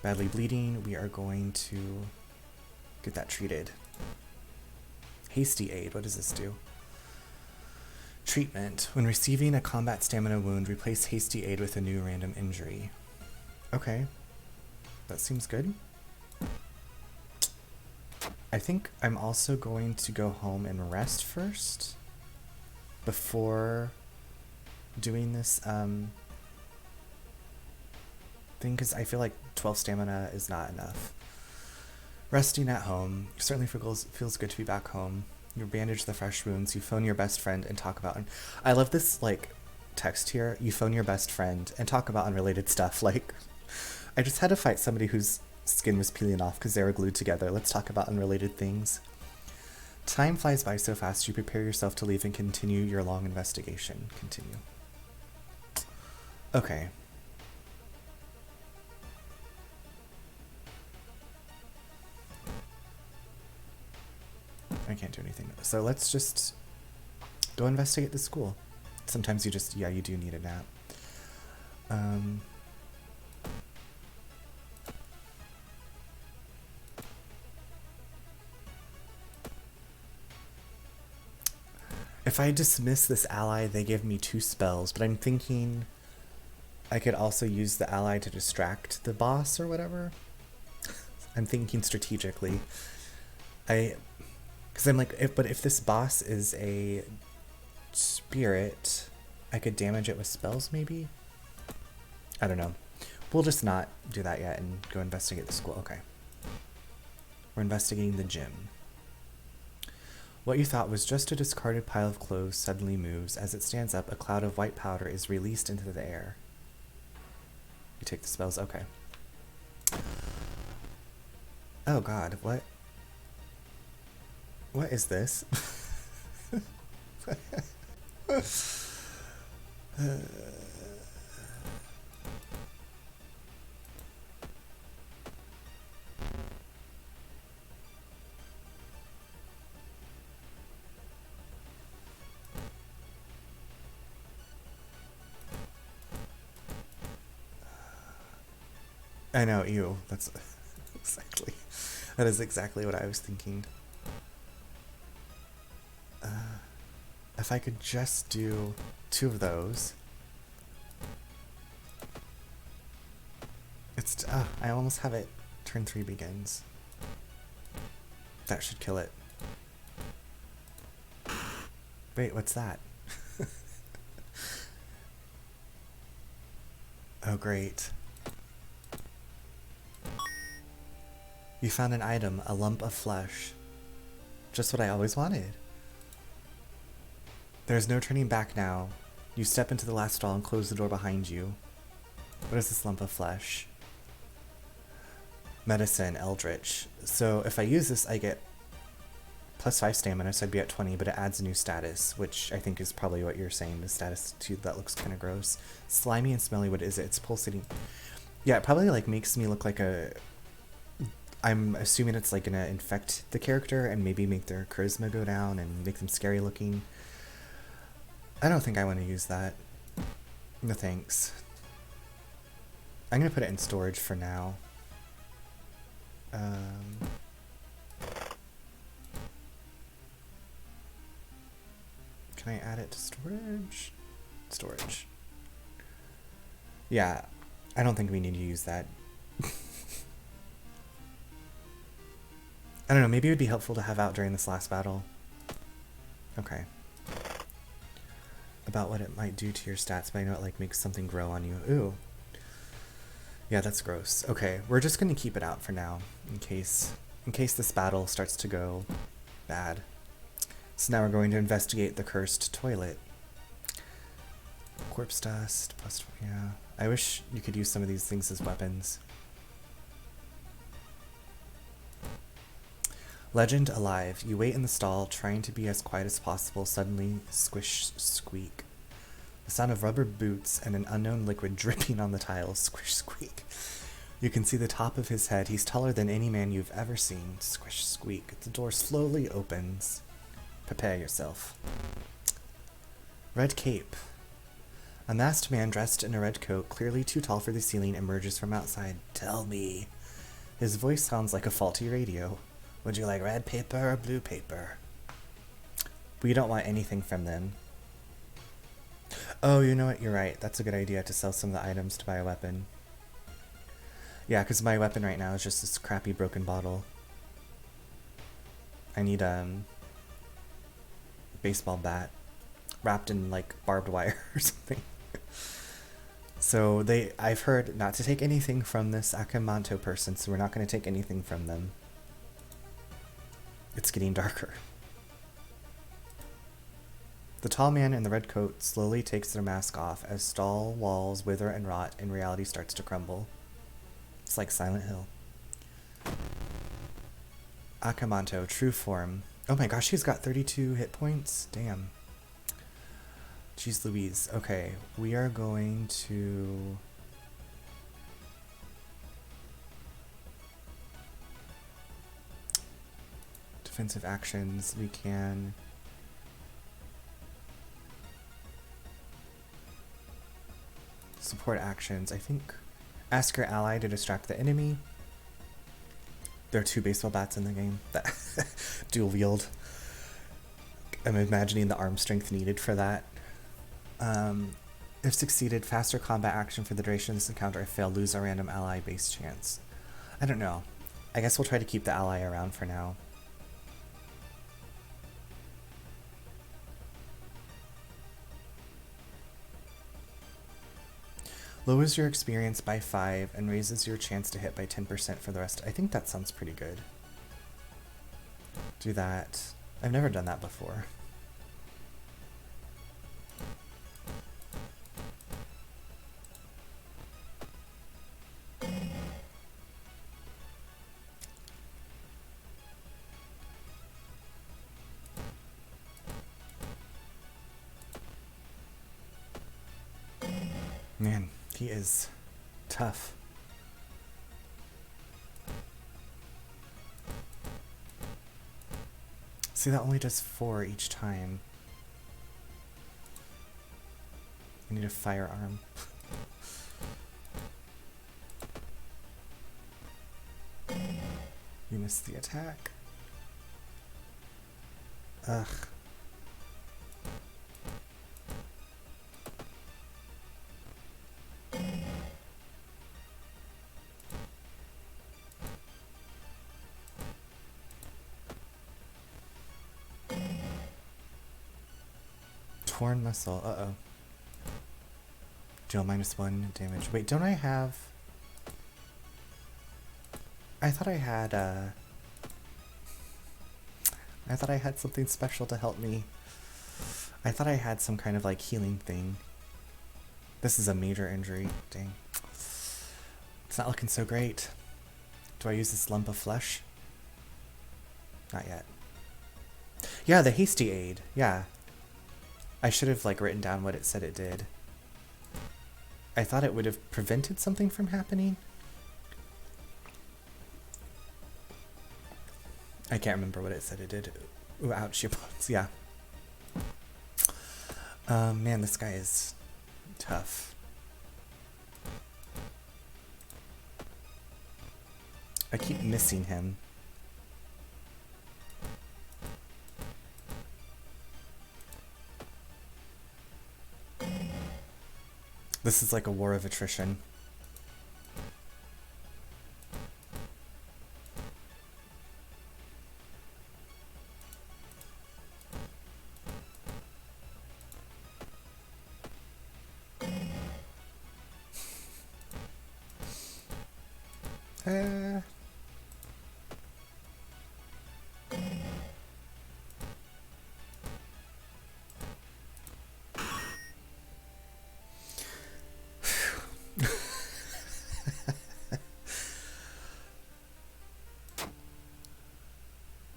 Badly bleeding, we are going to get that treated. Hasty aid, what does this do? Treatment. When receiving a combat stamina wound, replace hasty aid with a new random injury. Okay, that seems good. I think I'm also going to go home and rest first before doing this thing, because I feel like 12 stamina is not enough. Resting at home certainly feels good to be back home. You bandage the fresh wounds, you phone your best friend and talk about... I love this like text here. You phone your best friend and talk about unrelated stuff. Like, I just had to fight somebody whose skin was peeling off because they were glued together. Let's talk about unrelated things. Time flies by so fast, you prepare yourself to leave and continue your long investigation. Continue. Okay. I can't do anything. So let's just go investigate the school. Sometimes you just, yeah, you do need a nap. If I dismiss this ally, they give me 2 spells, but I'm thinking I could also use the ally to distract the boss or whatever. I'm thinking strategically. Because I'm like, if this boss is a spirit, I could damage it with spells maybe? I don't know. We'll just not do that yet and go investigate the school. Okay. We're investigating the gym. What you thought was just a discarded pile of clothes suddenly moves. As it stands up, a cloud of white powder is released into the air. You take the spells? Okay. Oh god, what? What is this? I know, ew. That is exactly what I was thinking. if I could just do 2 of those. It's, I almost have it. Turn 3 begins. That should kill it. Wait, what's that? Oh, great. You found an item, a lump of flesh. Just what I always wanted. There's no turning back now. You step into the last stall and close the door behind you. What is this lump of flesh? Medicine, Eldritch. So if I use this, I get +5 stamina, so I'd be at 20, but it adds a new status, which I think is probably what you're saying, the status 2 that looks kind of gross. Slimy and smelly, what is it? It's pulsating. Yeah, it probably like makes me look like a... I'm assuming it's like gonna infect the character and maybe make their charisma go down and make them scary looking. I don't think I want to use that. No thanks. I'm gonna put it in storage for now. Can I add it to storage? Storage. Yeah, I don't think we need to use that. I don't know, maybe it would be helpful to have out during this last battle. Okay. About what it might do to your stats, but I know it like makes something grow on you. Ooh. Yeah, that's gross. Okay, we're just gonna keep it out for now, in case this battle starts to go bad. So now we're going to investigate the cursed toilet. Corpse dust, yeah. I wish you could use some of these things as weapons. Legend alive. You wait in the stall, trying to be as quiet as possible. Suddenly, squish, squeak. The sound of rubber boots and an unknown liquid dripping on the tiles. Squish, squeak. You can see the top of his head. He's taller than any man you've ever seen. Squish, squeak. The door slowly opens. Prepare yourself. Red cape. A masked man dressed in a red coat, clearly too tall for the ceiling, emerges from outside. Tell me. His voice sounds like a faulty radio. Would you like red paper or blue paper? We don't want anything from them. Oh, you know what? You're right. That's a good idea to sell some of the items to buy a weapon. Yeah, because my weapon right now is just this crappy broken bottle. I need baseball bat wrapped in like barbed wire or something. So I've heard not to take anything from this Akamanto person, so we're not going to take anything from them. It's getting darker. The tall man in the red coat slowly takes their mask off as stall walls wither and rot and reality starts to crumble. It's like Silent Hill. Akamanto, true form. Oh my gosh, he's got 32 hit points? Damn. Jeez Louise. Okay, we are going to... defensive actions. We can... support actions. I think ask your ally to distract the enemy. There are 2 baseball bats in the game that dual wield. I'm imagining the arm strength needed for that. If succeeded, faster combat action for the duration of this encounter. If failed, lose a random ally base chance. I don't know. I guess we'll try to keep the ally around for now. Lowers your experience by 5 and raises your chance to hit by 10% for the rest. I think that sounds pretty good. Do that. I've never done that before. Man, he is tough. See, that only does 4 each time. I need a firearm. You missed the attack. Ugh. Torn muscle. Uh-oh. Deal -1 damage. Wait, don't I have... I thought I had, I thought I had something special to help me. I thought I had some kind of, like, healing thing. This is a major injury. Dang. It's not looking so great. Do I use this lump of flesh? Not yet. Yeah, the hasty aid. Yeah. I should have, like, written down what it said it did. I thought it would have prevented something from happening. I can't remember what it said it did. Ooh, ouch, your bones. Yeah. Man, this guy is tough. I keep missing him. This is like a war of attrition.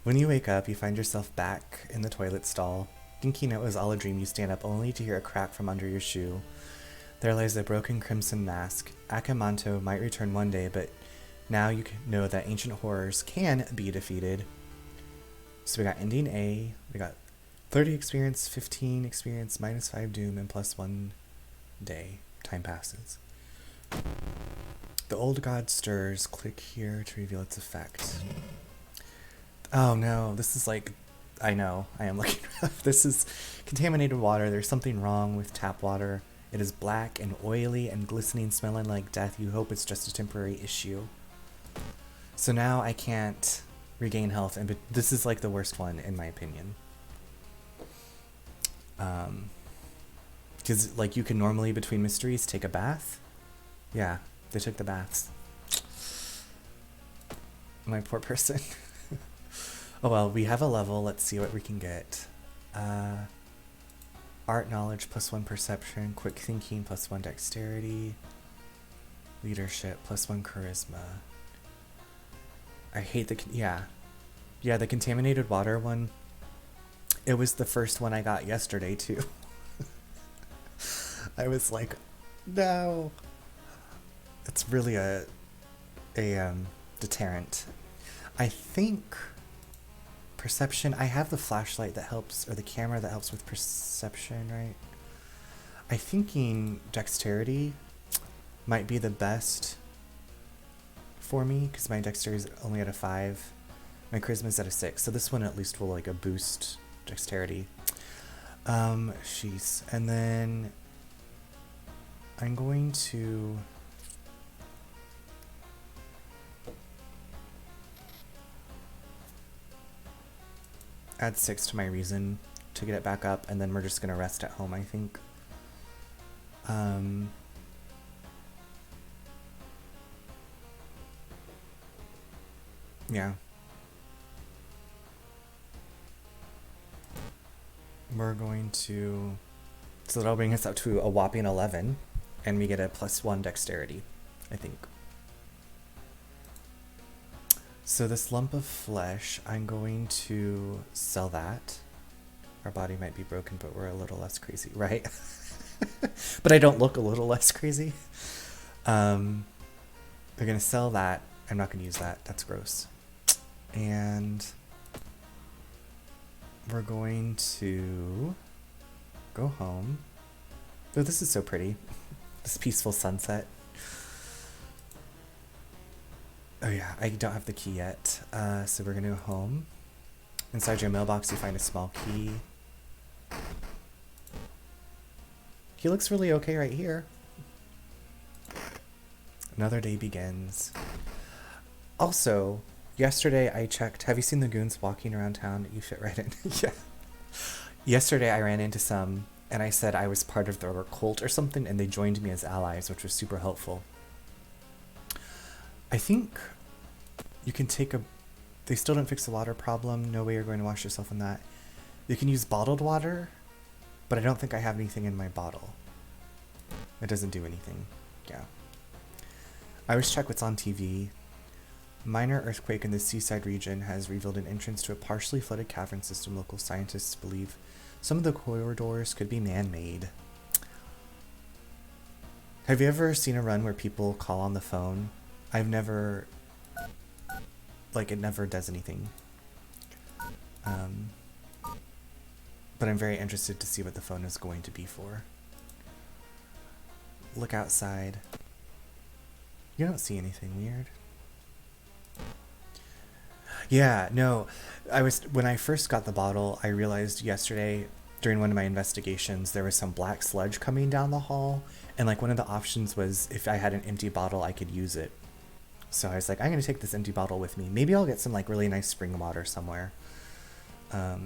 When you wake up, you find yourself back in the toilet stall. Thinking it was all a dream, you stand up only to hear a crack from under your shoe. There lies a broken crimson mask. Akamanto might return one day, but now you know that ancient horrors can be defeated. So we got ending A, we got 30 experience, 15 experience, -5 doom, and +1 day. Time passes. The old god stirs. Click here to reveal its effect. Oh no, this is like, I know, I am looking rough. This is contaminated water. There's something wrong with tap water. It is black and oily and glistening, smelling like death. You hope it's just a temporary issue. So now I can't regain health, and this is like the worst one in my opinion. Because like you can normally between mysteries take a bath. Yeah, they took the baths. My poor person. Oh well, we have a level. Let's see what we can get. Art knowledge +1 perception, quick thinking +1 dexterity, leadership +1 charisma. I hate the the contaminated water one. It was the first one I got yesterday too. I was like, no. It's really a deterrent. I think perception, I have the flashlight that helps, or the camera that helps with perception, right? I'm thinking dexterity might be the best for me, because my dexterity is only at a 5. My charisma is at a 6, so this one at least will like a boost dexterity. Sheesh. And then I'm going to add 6 to my reason to get it back up, and then we're just gonna rest at home, I think. Yeah. We're going to... So that'll bring us up to a whopping 11, and we get a +1 dexterity, I think. So this lump of flesh, I'm going to sell that. Our body might be broken, but we're a little less crazy, right? But I don't look a little less crazy. We're gonna sell that. I'm not gonna use that. That's gross. And we're going to go home. Oh, this is so pretty. This peaceful sunset. Oh yeah, I don't have the key yet. So we're gonna go home. Inside your mailbox you find a small key. He looks really okay right here. Another day begins. Also, yesterday I checked, have you seen the goons walking around town? You fit right in. Yeah. Yesterday I ran into some, and I said I was part of their cult or something, and they joined me as allies, which was super helpful. I think you can take a... They still don't fix the water problem. No way you're going to wash yourself in that. You can use bottled water, but I don't think I have anything in my bottle. It doesn't do anything. Yeah. I always check what's on TV. Minor earthquake in the seaside region has revealed an entrance to a partially flooded cavern system. Local scientists believe some of the corridors could be man-made. Have you ever seen a run where people call on the phone? I've never... Like, it never does anything. But I'm very interested to see what the phone is going to be for. Look outside. You don't see anything weird. Yeah, no. When I first got the bottle, I realized yesterday during one of my investigations there was some black sludge coming down the hall, and like one of the options was if I had an empty bottle I could use it. So I was like, I'm gonna take this empty bottle with me. Maybe I'll get some like really nice spring water somewhere. Yeah.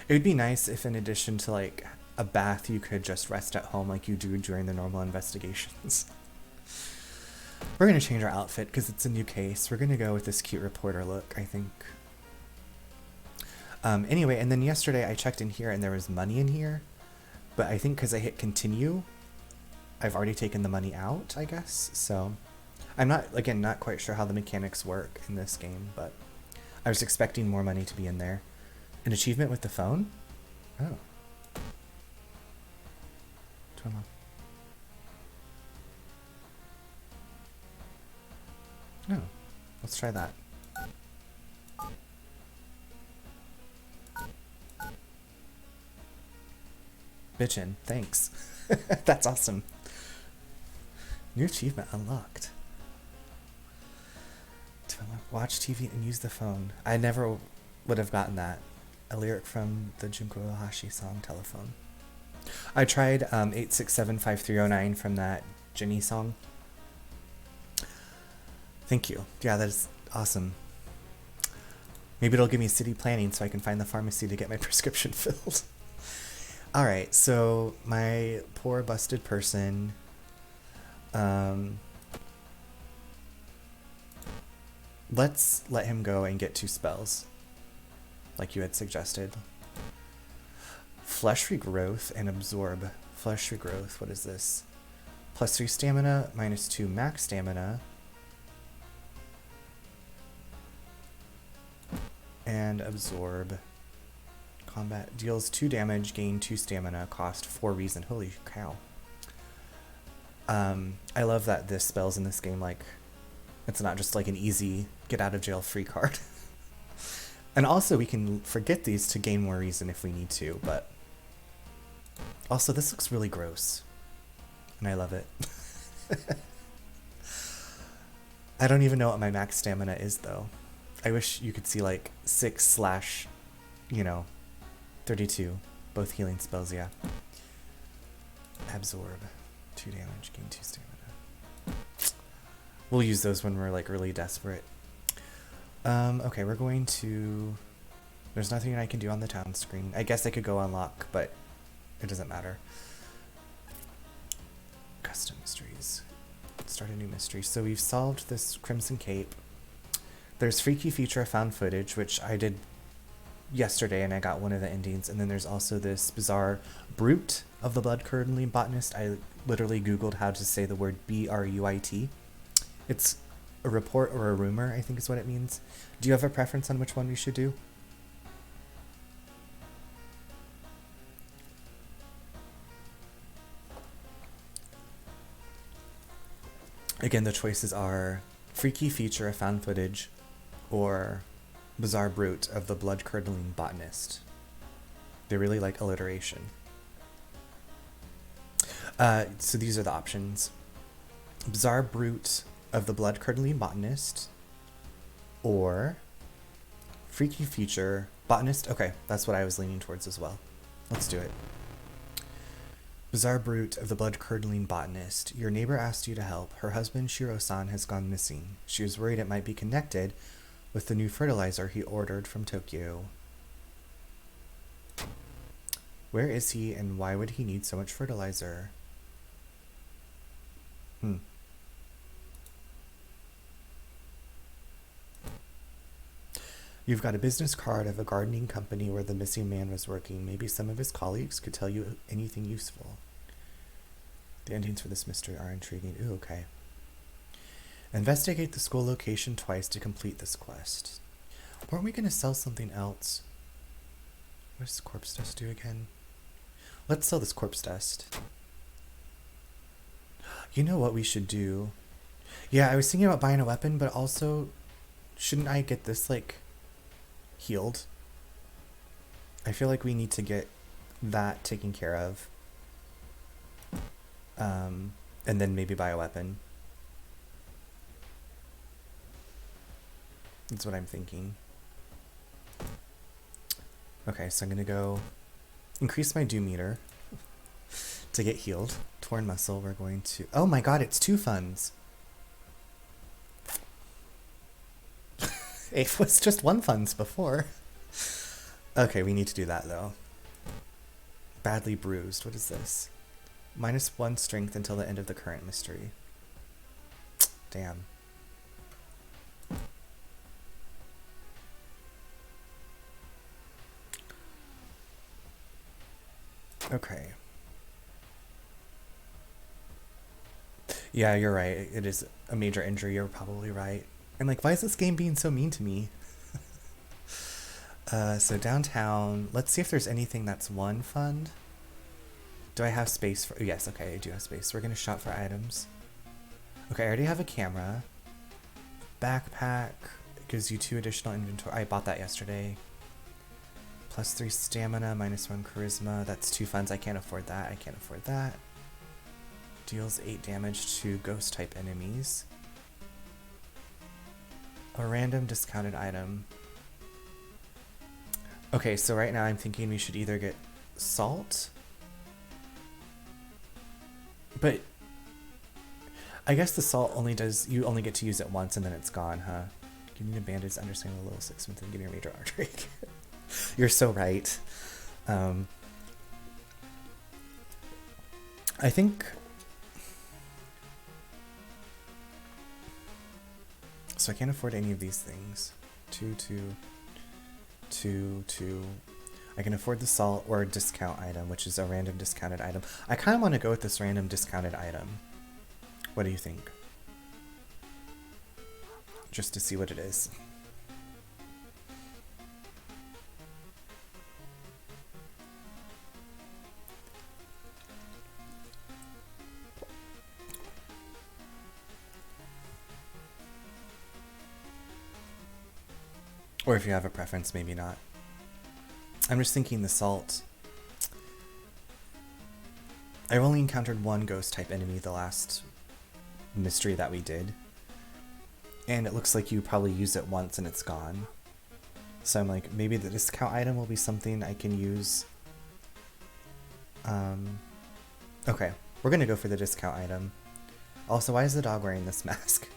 It would be nice if in addition to like a bath you could just rest at home like you do during the normal investigations. We're gonna change our outfit because it's a new case. We're gonna go with this cute reporter look, I think. Anyway, and then yesterday I checked in here and there was money in here, but I think because I hit continue, I've already taken the money out, I guess. So I'm not quite sure how the mechanics work in this game, but I was expecting more money to be in there. An achievement with the phone? Oh. Turn on. No. Let's try that. Bitchin', thanks. That's awesome. New achievement unlocked. To watch TV and use the phone. I never would have gotten that. A lyric from the Junko Ohashi song Telephone. I tried 8675309 from that Jenny song. Thank you. Yeah, that is awesome. Maybe it'll give me city planning so I can find the pharmacy to get my prescription filled. Alright, so my poor busted person. Let's let him go and get 2 spells. Like you had suggested. Flesh regrowth and absorb. Flesh regrowth, what is this? +3 stamina, -2 max stamina. And absorb. Combat deals 2 damage, gain 2 stamina, cost 4 reason. Holy cow. I love that this spell's in this game, like, it's not just like an easy get out of jail free card. And also we can forget these to gain more reason if we need to, but also this looks really gross. And I love it. I don't even know what my max stamina is though. I wish you could see like 6/, 32. Both healing spells, yeah. Absorb. 2 damage, gain 2 stamina. We'll use those when we're like really desperate. Okay, we're going to... There's nothing I can do on the town screen. I guess I could go unlock, but it doesn't matter. Custom mysteries. Start a new mystery. So we've solved this Crimson Cape. There's Freaky Feature of Found Footage, which I did yesterday and I got one of the endings. And then there's also this bizarre Brute of the Blood-Curdling Botanist. I literally Googled how to say the word B-R-U-I-T. It's a report or a rumor, I think is what it means. Do you have a preference on which one we should do? Again, the choices are Freaky Feature of Found Footage or Bizarre Brute of the Blood-Curdling Botanist. They really like alliteration. So these are the options. Bizarre Brute of the Blood-Curdling Botanist or Freaky Feature Botanist. Okay, that's what I was leaning towards as well. Let's do it. Bizarre brute of the blood-curdling botanist. Your neighbor asked you to help. Her husband, Shiro-san, has gone missing. She was worried it might be connected with the new fertilizer he ordered from Tokyo. Where is he, and why would he need so much fertilizer? You've got a business card of a gardening company where the missing man was working. Maybe some of his colleagues could tell you anything useful. The endings for this mystery are intriguing. Ooh, okay. Investigate the school location twice to complete this quest. Weren't we going to sell something else? What does corpse dust do again? Let's sell this corpse dust. You know what we should do? Yeah, I was thinking about buying a weapon, but also, shouldn't I get this, like, healed? I feel like we need to get that taken care of. And then maybe buy a weapon. That's what I'm thinking. Okay, so I'm gonna go increase my Doom meter to get healed. Torn muscle, we're going to... Oh my god, it's 2 funds! It was just 1 funds before. Okay, we need to do that though. Badly bruised, what is this? -1 strength until the end of the current mystery. Damn. Okay. Yeah, you're right. It is a major injury. You're probably right. And like, why is this game being so mean to me? So downtown, let's see if there's anything that's 1 fund. Do I have space for... Yes, okay, I do have space. We're going to shop for items. Okay, I already have a camera. Backpack gives you 2 additional inventory. I bought that yesterday. +3 stamina, -1 charisma. That's 2 funds. I can't afford that. I can't afford that. Deals 8 damage to ghost-type enemies. A random discounted item. Okay, so right now I'm thinking we should either get salt... But I guess the salt only does, you only get to use it once and then it's gone, huh? Give me a bandage, understand a little 6 months and give me a major artery. You're so right. I think... So I can't afford any of these things. 2, 2, 2, 2. I can afford the salt or a discount item, which is a random discounted item. I kind of want to go with this random discounted item. What do you think? Just to see what it is. Or if you have a preference, maybe not. I'm just thinking the salt. I've only encountered 1 ghost-type enemy the last mystery that we did. And it looks like you probably use it once and it's gone. So I'm like, maybe the discount item will be something I can use. Okay, we're gonna go for the discount item. Also, why is the dog wearing this mask?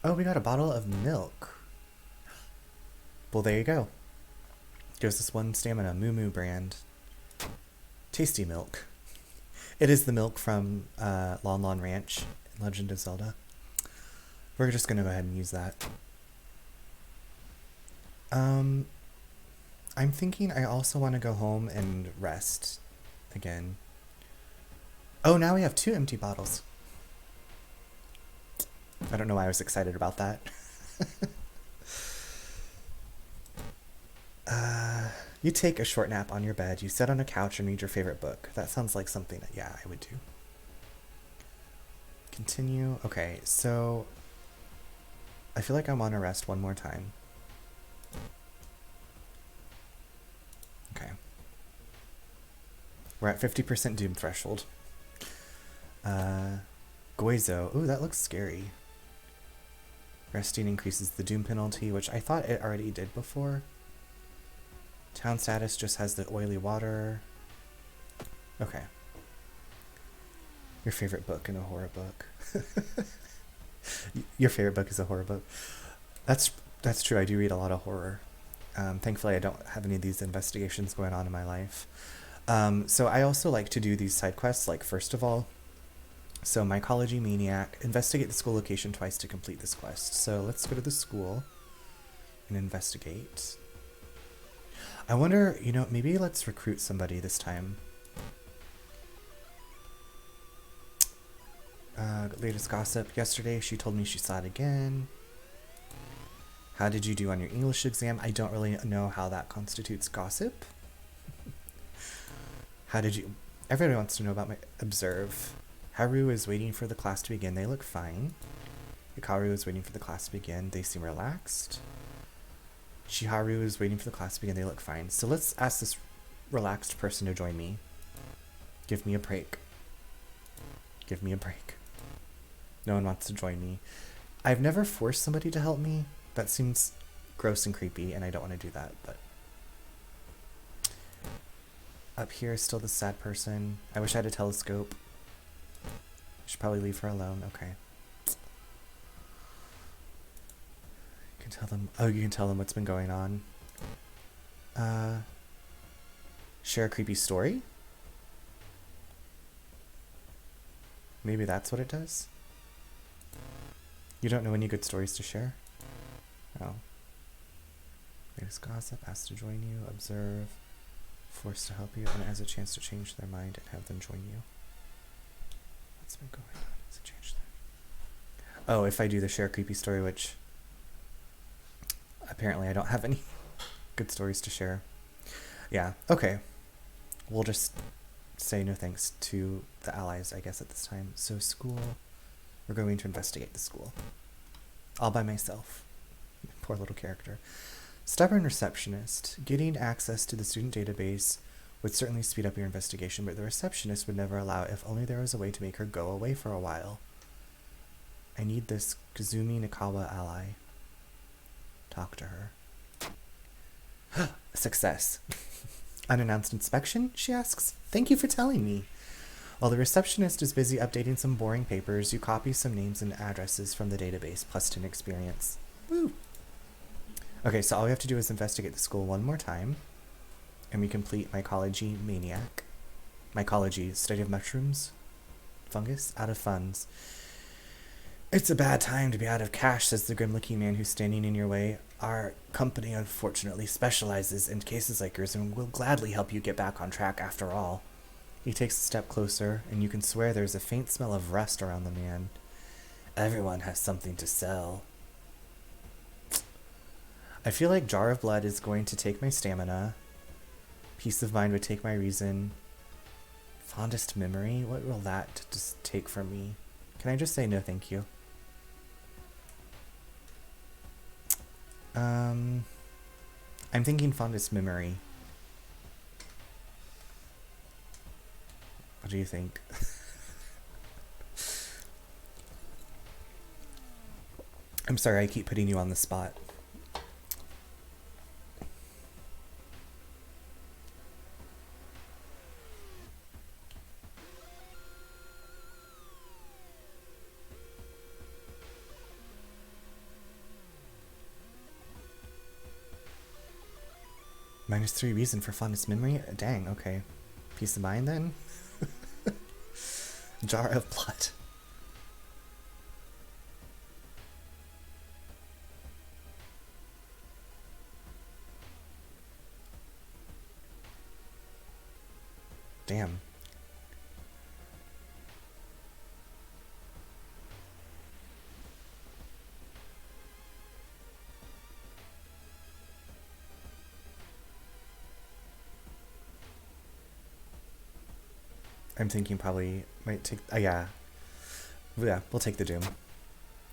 Oh, we got a bottle of milk. Well, there you go. Gives us 1 stamina, Moo Moo brand. Tasty milk. It is the milk from Lon Lon Ranch in Legend of Zelda. We're just gonna go ahead and use that. I'm thinking I also want to go home and rest again. Oh, now we have 2 empty bottles. I don't know why I was excited about that. You take a short nap on your bed. You sit on a couch and read your favorite book. That sounds like something that, yeah, I would do. Continue. Okay, so I feel like I want to rest one more time. Okay. We're at 50% doom threshold. Goizo. Ooh, that looks scary. Resting increases the doom penalty, which I thought it already did before. Town status just has the oily water. Okay. Your favorite book in a horror book. Your favorite book is a horror book. That's true. I do read a lot of horror. Thankfully, I don't have any of these investigations going on in my life. So I also like to do these side quests, like first of all, so Mycology Maniac, investigate the school location twice to complete this quest. So let's go to the school and investigate. I wonder, maybe let's recruit somebody this time. Latest gossip. Yesterday, she told me she saw it again. How did you do on your English exam? I don't really know how that constitutes gossip. Everybody wants to know about my observe. Haru is waiting for the class to begin. They look fine. Hikaru is waiting for the class to begin. They seem relaxed. Chiharu is waiting for the class to begin. They look fine. So let's ask this relaxed person to join me. Give me a break. Give me a break. No one wants to join me. I've never forced somebody to help me. That seems gross and creepy, and I don't want to do that, but... Up here is still the sad person. I wish I had a telescope. Should probably leave her alone. Okay. You can tell them... Oh, you can tell them what's been going on. Share a creepy story? Maybe that's what it does? You don't know any good stories to share? Oh. Latest gossip, asked to join you, observe, forced to help you, and it has a chance to change their mind and have them join you. What's been going on? Has it changed their... Oh, if I do the share creepy story, which apparently I don't have any good stories to share. Yeah, okay. We'll just say no thanks to the allies, I guess, at this time. So school, we're going to investigate the school. All by myself. Poor little character. Stubborn receptionist. Getting access to the student database would certainly speed up your investigation, but the receptionist would never allow it if only there was a way to make her go away for a while. I need this Kazumi Nikawa ally. Talk to her. Success. Unannounced inspection? She asks. Thank you for telling me. While the receptionist is busy updating some boring papers, you copy some names and addresses from the database, plus 10 experience. Woo! Okay, so all we have to do is investigate the school one more time, and we complete Mycology Maniac. Mycology, study of mushrooms, fungus, out of funds. It's a bad time to be out of cash, says the grim-looking man who's standing in your way. Our company, unfortunately, specializes in cases like yours and will gladly help you get back on track after all. He takes a step closer, and you can swear there's a faint smell of rust around the man. Everyone has something to sell. I feel like Jar of Blood is going to take my stamina. Peace of Mind would take my reason. Fondest Memory? What will that just take from me? Can I just say no thank you? I'm thinking Fondest Memory. What do you think? I'm sorry, I keep putting you on the spot. -3 reason for fondest memory? Dang, okay. Peace of mind then? Jar of Blood. Damn. I'm thinking probably might take... yeah. Yeah, we'll take the Doom.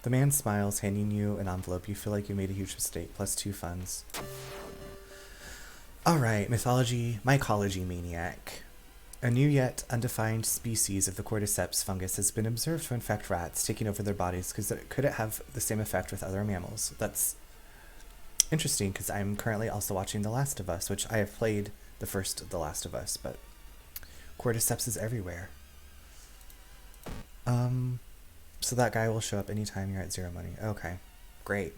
The man smiles, handing you an envelope. You feel like you made a huge mistake. +2 funds. Alright, Mycology Maniac. A new yet undefined species of the cordyceps fungus has been observed to infect rats, taking over their bodies. Could it have the same effect with other mammals? That's Interesting, because I'm currently also watching The Last of Us, which I have played the first The Last of Us, but cordyceps is everywhere. So that guy will show up anytime you're at 0 money. Okay, great.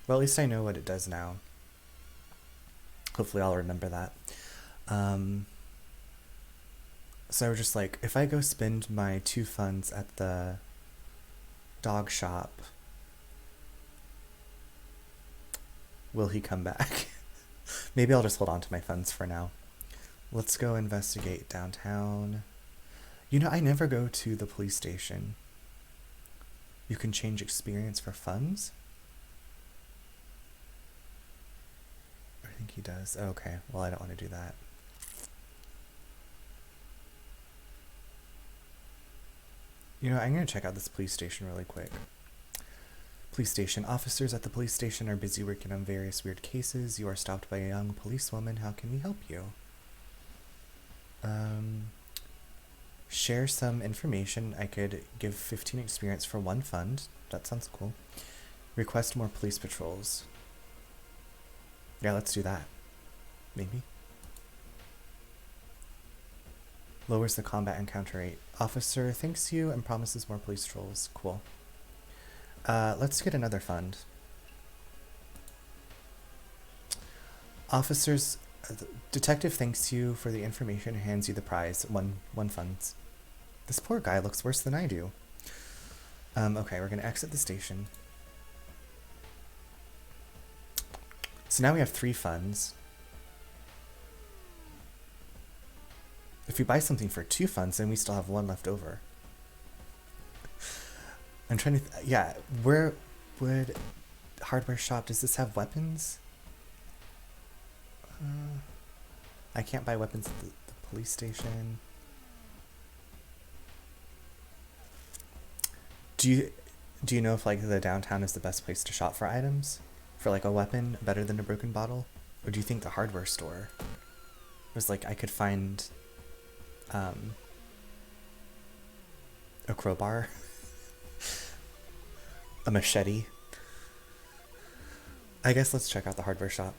Well, at least I know what it does now. Hopefully I'll remember that. So we're just like, if I go spend my 2 funds at the dog shop, will he come back? Maybe I'll just hold on to my funds for now. Let's go investigate downtown. You know, I never go to the police station. You can change experience for funds? I think he does. Okay, well, I don't want to do that. You know, I'm going to check out this police station really quick. Police station. Officers at the police station are busy working on various weird cases. You are stopped by a young policewoman. How can we help you? Share some information. I could give 15 experience for 1 fund. That sounds cool. Request more police patrols. Yeah, let's do that. Maybe. Lowers the combat encounter rate. Officer thanks you and promises more police patrols. Cool. Let's get another fund. Officers, detective thanks you for the information and hands you the prize. One funds. This poor guy looks worse than I do. Okay, we're gonna exit the station. So now we have 3 funds. If we buy something for 2 funds, then we still have 1 left over. I'm trying to, yeah, where would hardware shop, does this have weapons? I can't buy weapons at the police station. Do you know if like the downtown is the best place to shop for items? For like a weapon better than a broken bottle? Or do you think the hardware store was like I could find a crowbar, a machete? I guess let's check out the hardware shop.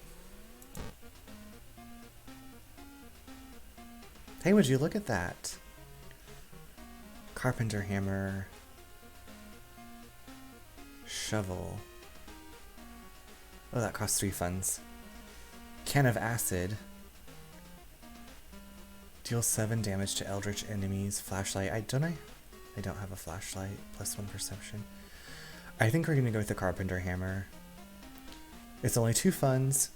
Hey, would you look at that? Carpenter hammer. Shovel. Oh, that costs 3 funds. Can of acid. Deal 7 damage to eldritch enemies. Flashlight. I don't have a flashlight. +1 perception. I think we're gonna go with the carpenter hammer. It's only 2 funds,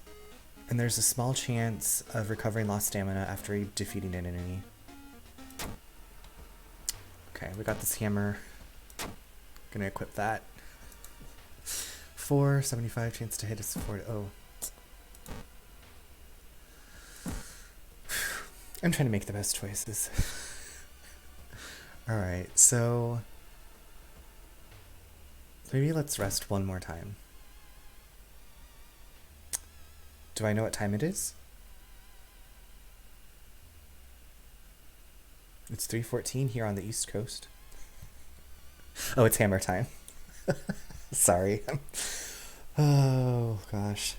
and there's a small chance of recovering lost stamina after defeating an enemy. Okay, we got this hammer. Gonna equip that. 475 chance to hit is 40. Oh. I'm trying to make the best choices. Alright, so maybe let's rest 1 more time. Do I know what time it is? It's 3:14 here on the East Coast. Oh, it's hammer time. Sorry. Oh, gosh.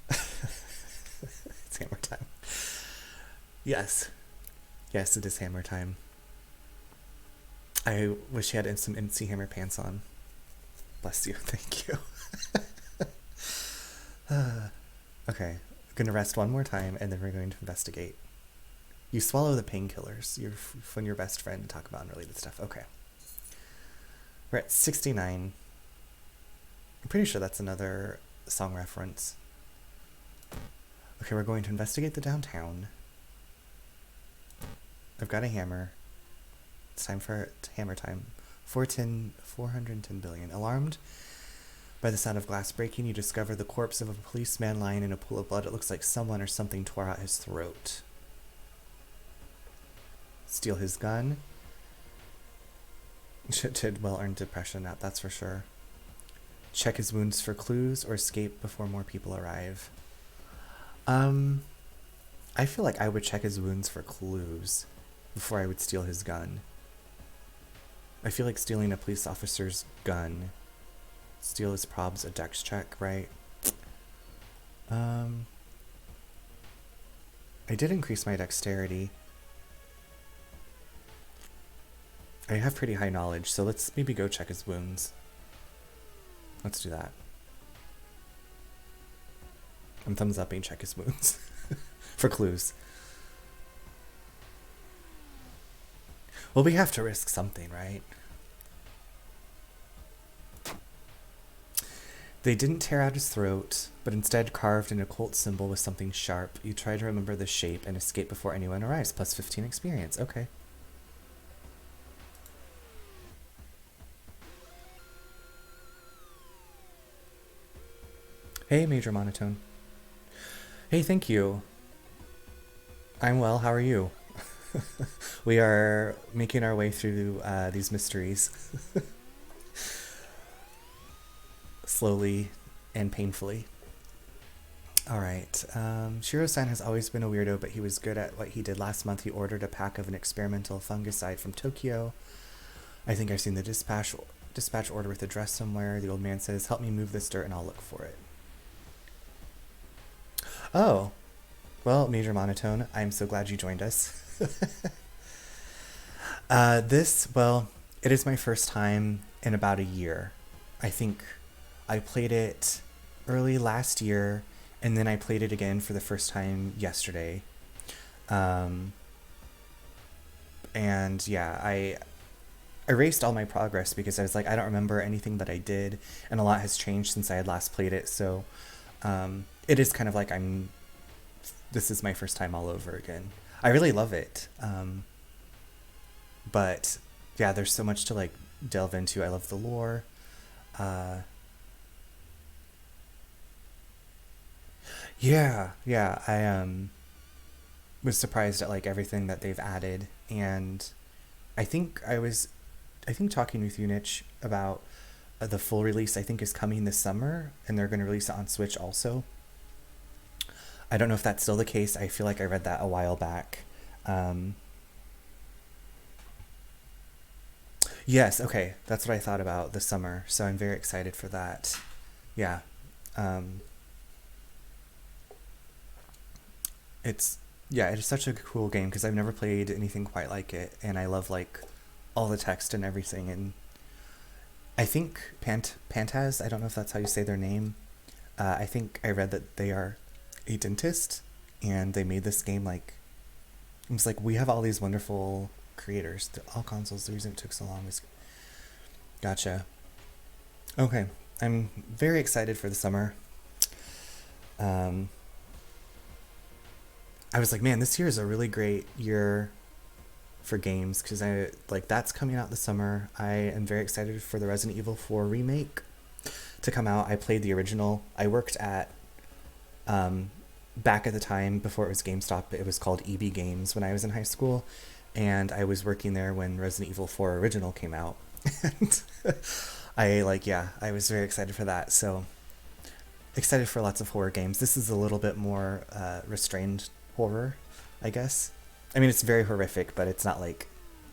It's hammer time. Yes. Yes, it is hammer time. I wish he had some MC Hammer pants on. Bless you. Thank you. Okay. I'm going to rest 1 more time, and then we're going to investigate. You swallow the painkillers. You're from your best friend to talk about unrelated stuff. Okay. We're at 69. I'm pretty sure that's another song reference. Okay, we're going to investigate the downtown. I've got a hammer. It's time for hammer time. 410 billion. Alarmed by the sound of glass breaking, you discover the corpse of a policeman lying in a pool of blood. It looks like someone or something tore out his throat. Steal his gun. Did well-earned depression nap, that's for sure. Check his wounds for clues or escape before more people arrive. I feel like I would check his wounds for clues before I would steal his gun. I feel like stealing a police officer's gun. Steal his probs a dex check, right? Um, I did increase my dexterity. I have pretty high knowledge, so let's maybe go check his wounds. Let's do that. I'm thumbs up and check his wounds for clues. Well, we have to risk something, right? They didn't tear out his throat, but instead carved an occult symbol with something sharp. You try to remember the shape and escape before anyone arrives. Plus 15 experience. Okay. Hey, Major Monotone. Hey, thank you. I'm well. How are you? We are making our way through these mysteries slowly and painfully. All right. Shiro-san has always been a weirdo, but he was good at what he did last month. He ordered a pack of an experimental fungicide from Tokyo. I think I've seen the dispatch order with address somewhere. The old man says, help me move this dirt and I'll look for it. Oh, well, Major Monotone, I'm so glad you joined us. Well, it is my first time in about a year. I think I played it early last year, and then I played it again for the first time yesterday. And yeah, I erased all my progress because I was like, I don't remember anything that I did, and a lot has changed since I had last played it, so it is kind of like this is my first time all over again. I really love it. But yeah, there's so much to like delve into. I love the lore. Yeah, I was surprised at like everything that they've added, and I think talking with Unich about the full release. I think is coming this summer, and they're going to release it on Switch also. I don't know if that's still the case. I feel like I read that a while back. Yes, okay, that's what I thought about this summer. So I'm very excited for that. Yeah, um, it's it is such a cool game because I've never played anything quite like it, and I love like all the text and everything. And I think Pantaz. I don't know if that's how you say their name. I think I read that they are a dentist, and they made this game like it was like we have all these wonderful creators. All consoles. The reason it took so long was gotcha. Okay, I'm very excited for the summer. Um, I was like, man, this year is a really great year for games because I like that's coming out this summer. I am very excited for the Resident Evil 4 remake to come out. I played the original. I worked at back at the time before it was GameStop. It was called EB Games when I was in high school, and I was working there when Resident Evil 4 original came out. And I was very excited for that. So excited for lots of horror games. This is a little bit more restrained horror, I guess. I mean, it's very horrific, but it's not like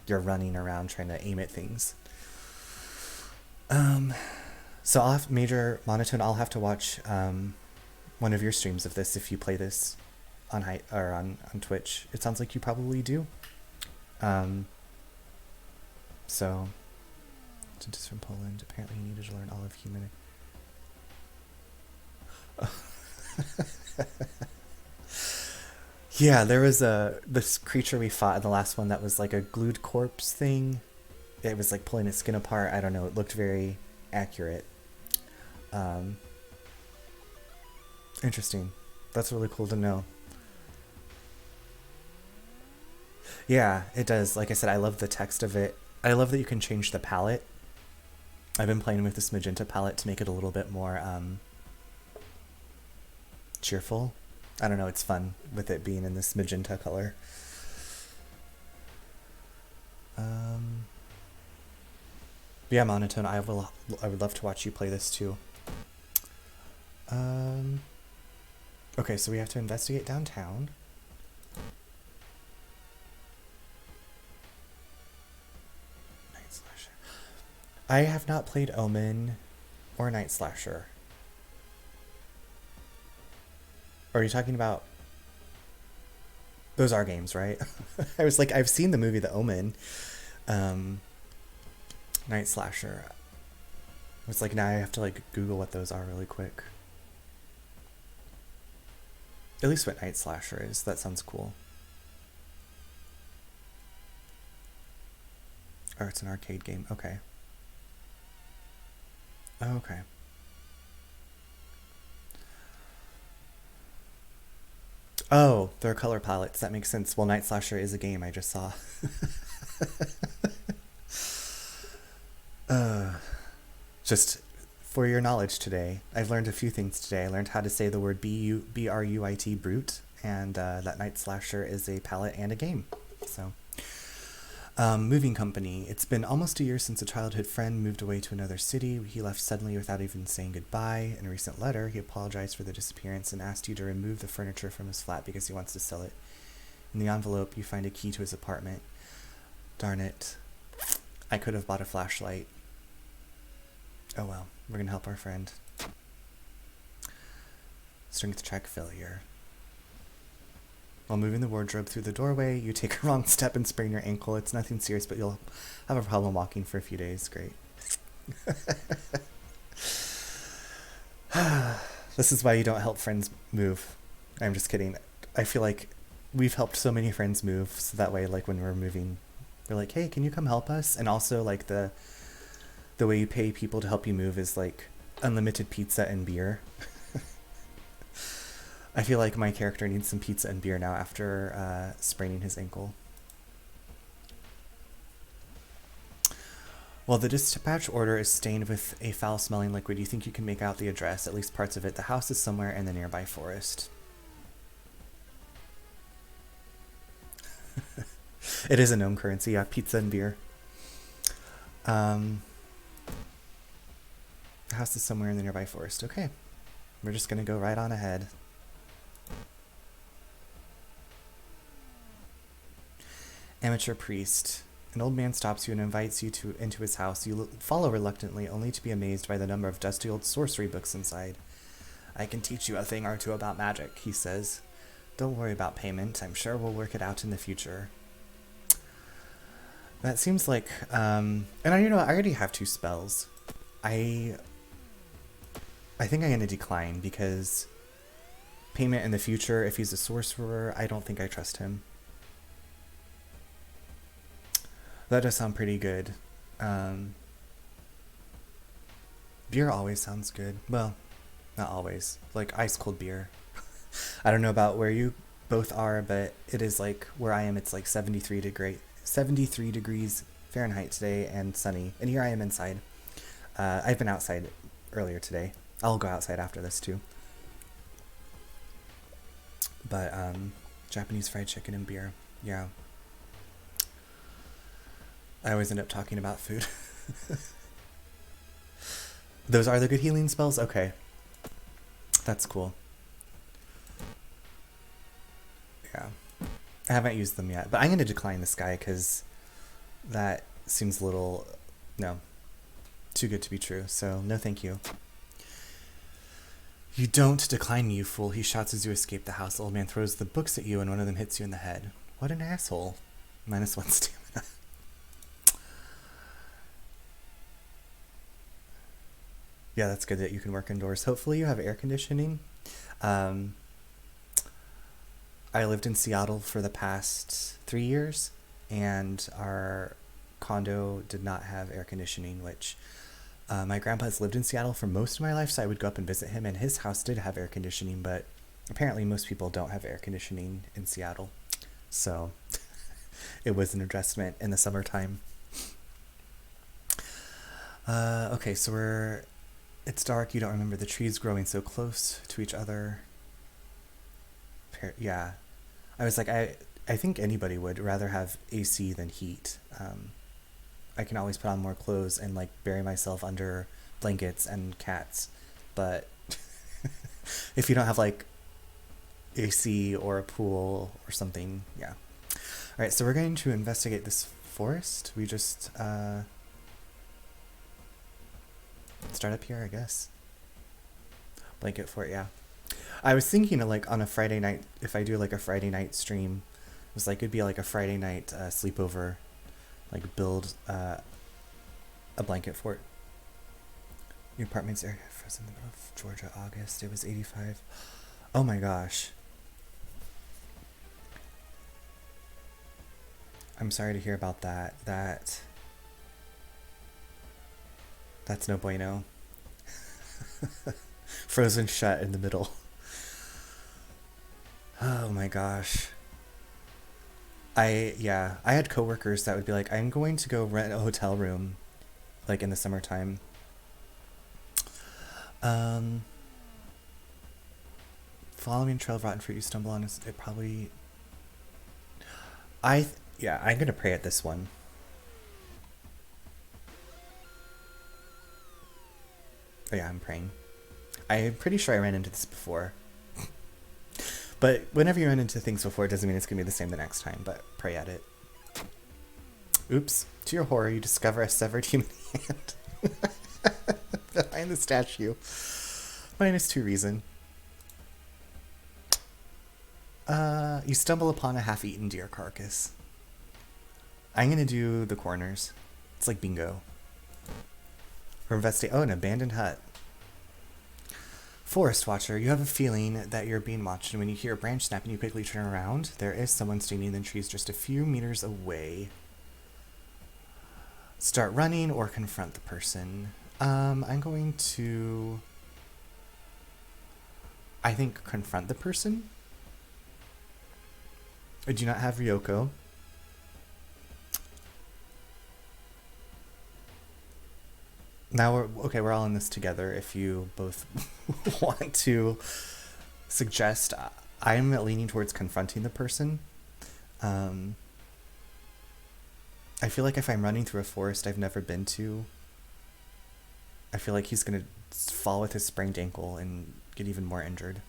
you're running around trying to aim at things. So I'll have Major Monotone. I'll have to watch one of your streams of this if you play this on Twitch. It sounds like you probably do. So, just from Poland. Apparently, he needed to learn all of human. Yeah, there was this creature we fought in the last one that was like a glued corpse thing. It was like pulling its skin apart. I don't know. It looked very accurate. Interesting. That's really cool to know. Yeah, it does. Like I said, I love the text of it. I love that you can change the palette. I've been playing with this magenta palette to make it a little bit more cheerful. I don't know, it's fun with it being in this magenta color. Yeah, Monotone, I would love to watch you play this too. Okay, so we have to investigate downtown. Night Slasher. I have not played Omen or Night Slasher. Or are you talking about... Those are games, right? I was like, I've seen the movie The Omen. Night Slasher. I was like, now I have to like Google what those are really quick. At least what Night Slasher is. That sounds cool. Or it's an arcade game. Okay. Oh, okay. Oh, they're color palettes. That makes sense. Well, Night Slasher is a game I just saw. uh, just for your knowledge today, I've learned a few things today. I learned how to say the word B-R-U-I-T, brute, and that Night Slasher is a palette and a game. So, moving company. It's been almost a year since a childhood friend moved away to another city. He left suddenly without even saying goodbye. In a recent letter, he apologized for the disappearance and asked you to remove the furniture from his flat because he wants to sell it. In the envelope, you find a key to his apartment. Darn it. I could have bought a flashlight. Oh well, we're gonna help our friend. Strength check failure. While moving the wardrobe through the doorway, you take a wrong step and sprain your ankle. It's nothing serious, but you'll have a problem walking for a few days. Great. This is why you don't help friends move. I'm just kidding. I feel like we've helped so many friends move, so that way, like, when we're moving, we're like, hey, can you come help us? And also, like, the way you pay people to help you move is, like, unlimited pizza and beer. I feel like my character needs some pizza and beer now after spraining his ankle. Well, the dispatch order is stained with a foul-smelling liquid. You think you can make out the address, at least parts of it. The house is somewhere in the nearby forest. It is a gnome currency, yeah, pizza and beer. The house is somewhere in the nearby forest. Okay, we're just gonna go right on ahead. Amateur priest. An old man stops you and invites you into his house. You follow reluctantly, only to be amazed by the number of dusty old sorcery books inside. I can teach you a thing or two about magic, he says. Don't worry about payment. I'm sure we'll work it out in the future. That seems like, and I already have 2 spells. I think I'm going to decline because payment in the future, if he's a sorcerer, I don't think I trust him. That does sound pretty good. Beer always sounds good. Well, not always. Like ice cold beer. I don't know about where you both are, but it is like where I am. It's like 73 degrees Fahrenheit today and sunny. And here I am inside. I've been outside earlier today. I'll go outside after this too. But Japanese fried chicken and beer. Yeah. I always end up talking about food. Those are the good healing spells? Okay. That's cool. Yeah. I haven't used them yet, but I'm going to decline this guy because that seems a little, no, too good to be true. So no thank you. You don't decline me, you fool, he shouts as you escape the house. The old man throws the books at you and one of them hits you in the head. What an asshole. -1 stamina. Yeah, that's good that you can work indoors. Hopefully you have air conditioning. I lived in Seattle for the past 3 years, and our condo did not have air conditioning, which my grandpa's lived in Seattle for most of my life, so I would go up and visit him, and his house did have air conditioning, but apparently most people don't have air conditioning in Seattle. So it was an adjustment in the summertime. Okay, so it's dark, you don't remember the trees growing so close to each other. Yeah. I was like, I think anybody would rather have AC than heat. I can always put on more clothes and like bury myself under blankets and cats. But if you don't have like AC or a pool or something, yeah. All right, so we're going to investigate this forest. We just start up here, I guess. Blanket fort, yeah. I was thinking of like on a Friday night, if I do like a Friday night stream, it was like it'd be like a Friday night sleepover, like build a blanket fort. Your apartment's area frozen in the middle of Georgia, August. It was 85. Oh my gosh. I'm sorry to hear about that. That's no bueno. Frozen shut in the middle. Oh my gosh. I had coworkers that would be like, I'm going to go rent a hotel room, like in the summertime. Um, Following a trail of rotten fruit you stumble on is it probably. Yeah, I'm gonna pray at this one. Oh yeah, I'm praying. I'm pretty sure I ran into this before. But whenever you run into things before, it doesn't mean it's gonna be the same the next time. But pray at it. Oops! To your horror, you discover a severed human hand behind the statue. -2 reason. You stumble upon a half-eaten deer carcass. I'm gonna do the corners. It's like bingo. We're investigating. Oh, an abandoned hut. Forest watcher, you have a feeling that you're being watched, and when you hear a branch snap and you quickly turn around, there is someone standing in the trees just a few meters away. Start running or confront the person. I'm going to, I think, confront the person. I do not have Ryoko. Now we're all in this together. If you both want to suggest, I'm leaning towards confronting the person. I feel like if I'm running through a forest I've never been to, I feel like he's gonna fall with his sprained ankle and get even more injured.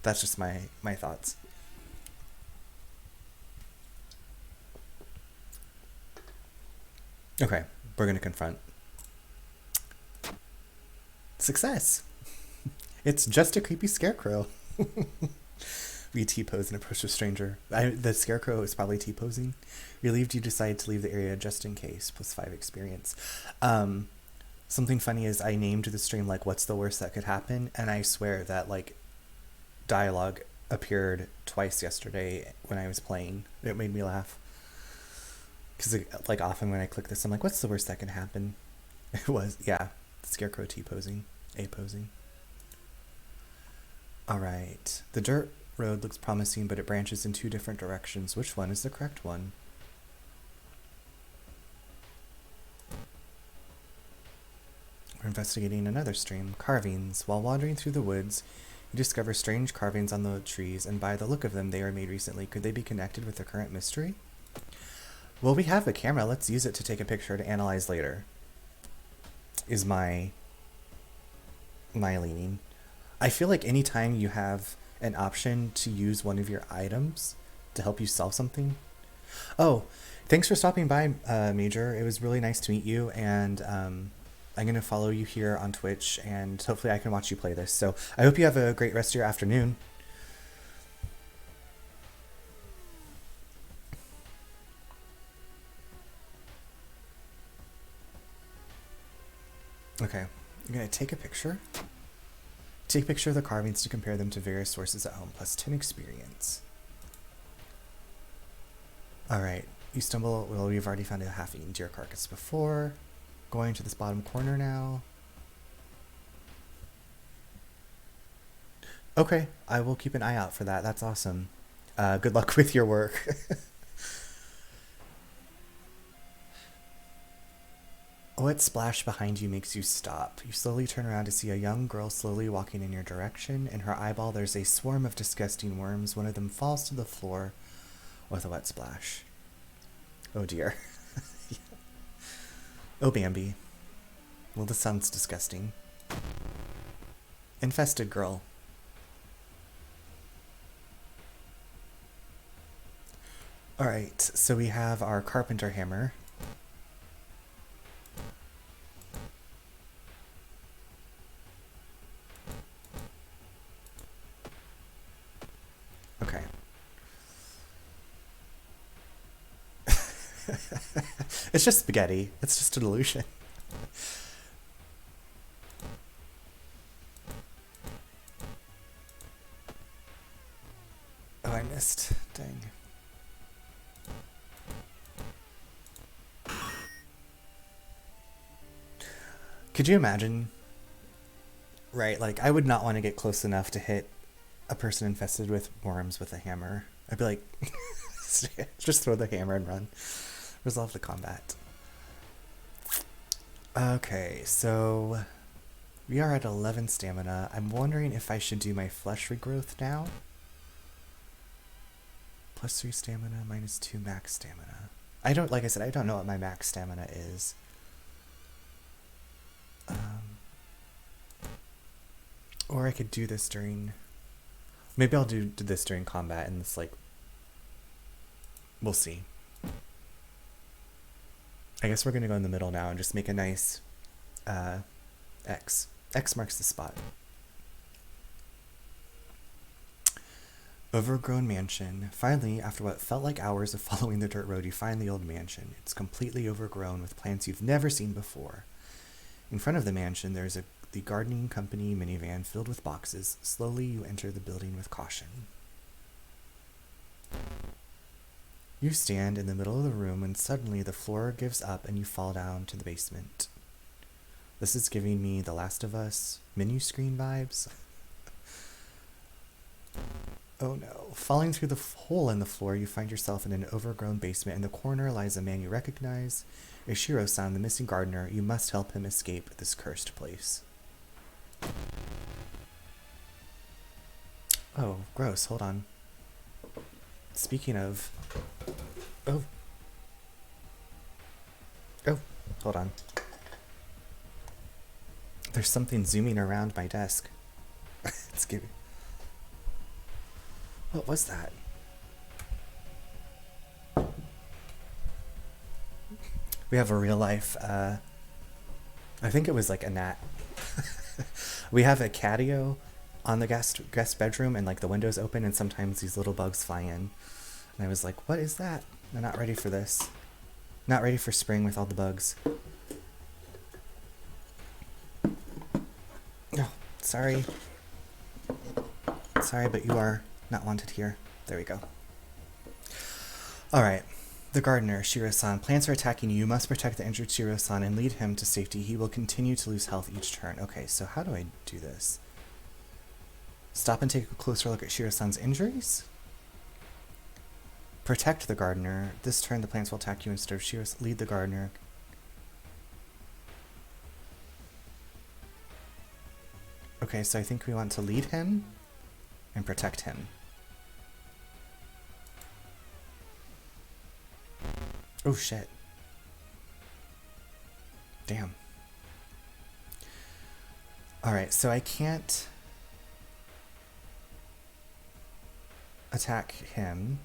That's just my thoughts. Okay, we're gonna confront. Success! It's just a creepy scarecrow. We T-pose and approach a stranger. The scarecrow is probably T-posing. Relieved you decide to leave the area just in case. +5 experience. Something funny is I named the stream like what's the worst that could happen, and I swear that like dialogue appeared twice yesterday when I was playing. It made me laugh. Because like often when I click this, I'm like, what's the worst that can happen? It was, yeah, the scarecrow T-posing, A-posing. Alright, the dirt road looks promising, but it branches in 2 different directions. Which one is the correct one? We're investigating another stream. Carvings. While wandering through the woods, you discover strange carvings on the trees, and by the look of them, they were made recently. Could they be connected with the current mystery? Well, we have the camera. Let's use it to take a picture to analyze later. Is my leaning. I feel like anytime you have an option to use one of your items to help you solve something. Oh, thanks for stopping by, Major. It was really nice to meet you, and I'm going to follow you here on Twitch, and hopefully I can watch you play this. So I hope you have a great rest of your afternoon. Okay, I'm going to take a picture. Take a picture of the carvings to compare them to various sources at home, +10 experience. Alright, you stumble. Well, we've already found a half-eaten deer carcass before. Going to this bottom corner now. Okay, I will keep an eye out for that. That's awesome. Good luck with your work. What splash behind you makes you stop? You slowly turn around to see a young girl slowly walking in your direction. In her eyeball, there's a swarm of disgusting worms. One of them falls to the floor with a wet splash. Oh dear. Oh, Bambi. Well, this sounds disgusting. Infested girl. Alright, so we have our carpenter hammer. It's just spaghetti. It's just an illusion. Oh, I missed. Dang. Could you imagine? Right, like I would not want to get close enough to hit a person infested with worms with a hammer. I'd be like, just throw the hammer and run. Resolve the combat. Okay, so we are at 11 stamina. I'm wondering if I should do my flesh regrowth now. +3 stamina, -2 max stamina. I don't, like I said, I don't know what my max stamina is. Or I could do this during... Maybe I'll do this during combat and it's like... We'll see. I guess we're going to go in the middle now and just make a nice X. X marks the spot. Overgrown mansion. Finally, after what felt like hours of following the dirt road, you find the old mansion. It's completely overgrown with plants you've never seen before. In front of the mansion, there's the gardening company minivan filled with boxes. Slowly, you enter the building with caution. You stand in the middle of the room when suddenly the floor gives up and you fall down to the basement. This is giving me The Last of Us menu screen vibes. Oh no. Falling through the hole in the floor, you find yourself in an overgrown basement. In the corner lies a man you recognize. Ishiro-san, the missing gardener. You must help him escape this cursed place. Oh, gross. Hold on. Speaking of... Oh. Oh, hold on. There's something zooming around my desk. It's giving... What was that? We have a real life, I think it was like a gnat. We have a catio on the guest bedroom and like the windows open and sometimes these little bugs fly in. And I was like, what is that? I'm not ready for this. Not ready for spring with all the bugs. Oh, sorry. Sorry, but you are not wanted here. There we go. Alright. The gardener, Shiro-san. Plants are attacking you. You must protect the injured Shiro-san and lead him to safety. He will continue to lose health each turn. Okay, so how do I do this? Stop and take a closer look at Shiro-san's injuries? Protect the gardener. This turn the plants will attack you instead of Shiro. Lead the gardener. Okay, so I think we want to lead him and protect him. Oh shit. Damn. Alright, so I can't attack him.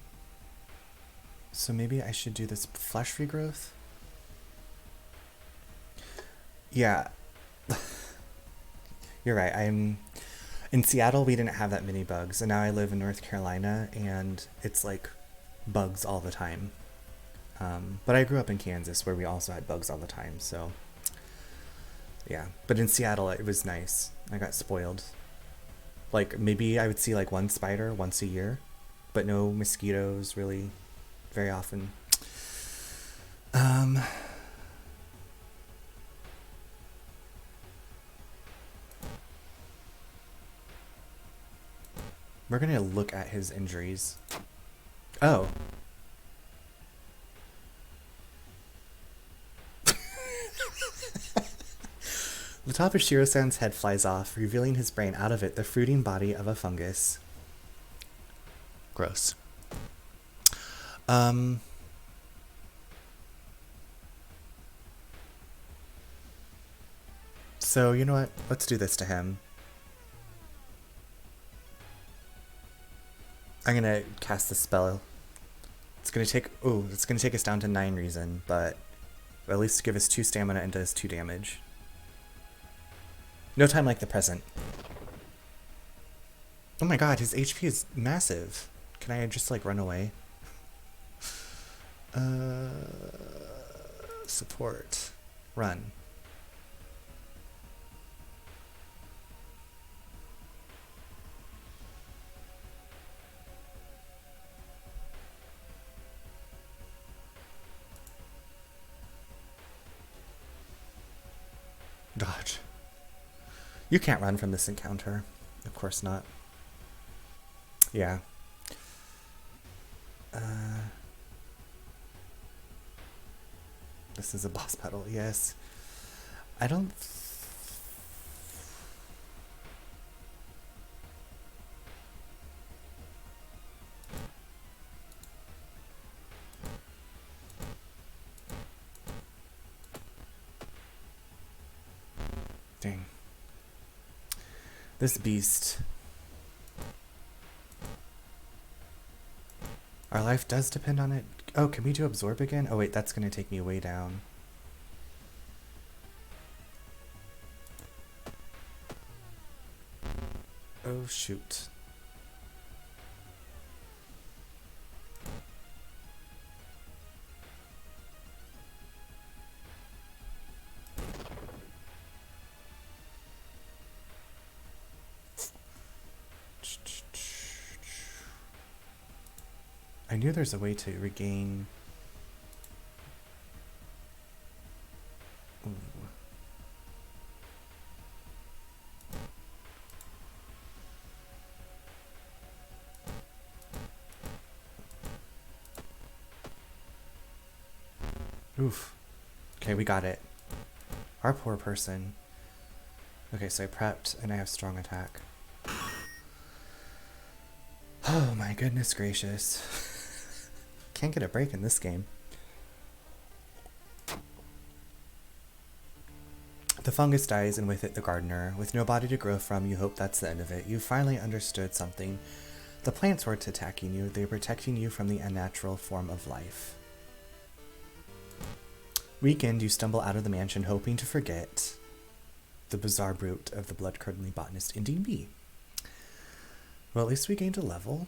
So maybe I should do this flesh regrowth? Yeah. You're right, in Seattle we didn't have that many bugs, and now I live in North Carolina and it's like bugs all the time. But I grew up in Kansas where we also had bugs all the time, so yeah. But in Seattle it was nice. I got spoiled. Like maybe I would see like one spider once a year, but no mosquitoes really very often. We're gonna look at his injuries. Oh. The top of Shiro-san's head flies off, revealing his brain. Out of it, the fruiting body of a fungus. Gross. So, you know what? Let's do this to him. I'm gonna cast the spell. It's gonna take... Ooh, it's gonna take us down to 9 reason, but at least give us 2 stamina and does 2 damage. No time like the present. Oh my god, his HP is massive. Can I just, like, run away? Support. Run. Dodge. You can't run from this encounter. Of course not. Yeah. This is a boss battle, yes. I don't... Dang. This beast. Our life does depend on it. Oh, can we do absorb again? Oh wait, that's gonna take me way down. Oh shoot. I knew there's a way to regain... Ooh. Oof. Okay, we got it. Our poor person. Okay, so I prepped and I have strong attack. Oh my goodness gracious. Can't get a break in this game. The fungus dies and with it the gardener. With no body to grow from, you hope that's the end of it. You finally understood something. The plants weren't attacking you, they were protecting you from the unnatural form of life. Weakened, you stumble out of the mansion hoping to forget the bizarre brute of the blood-curdling botanist. Indeed be. Well, at least we gained a level.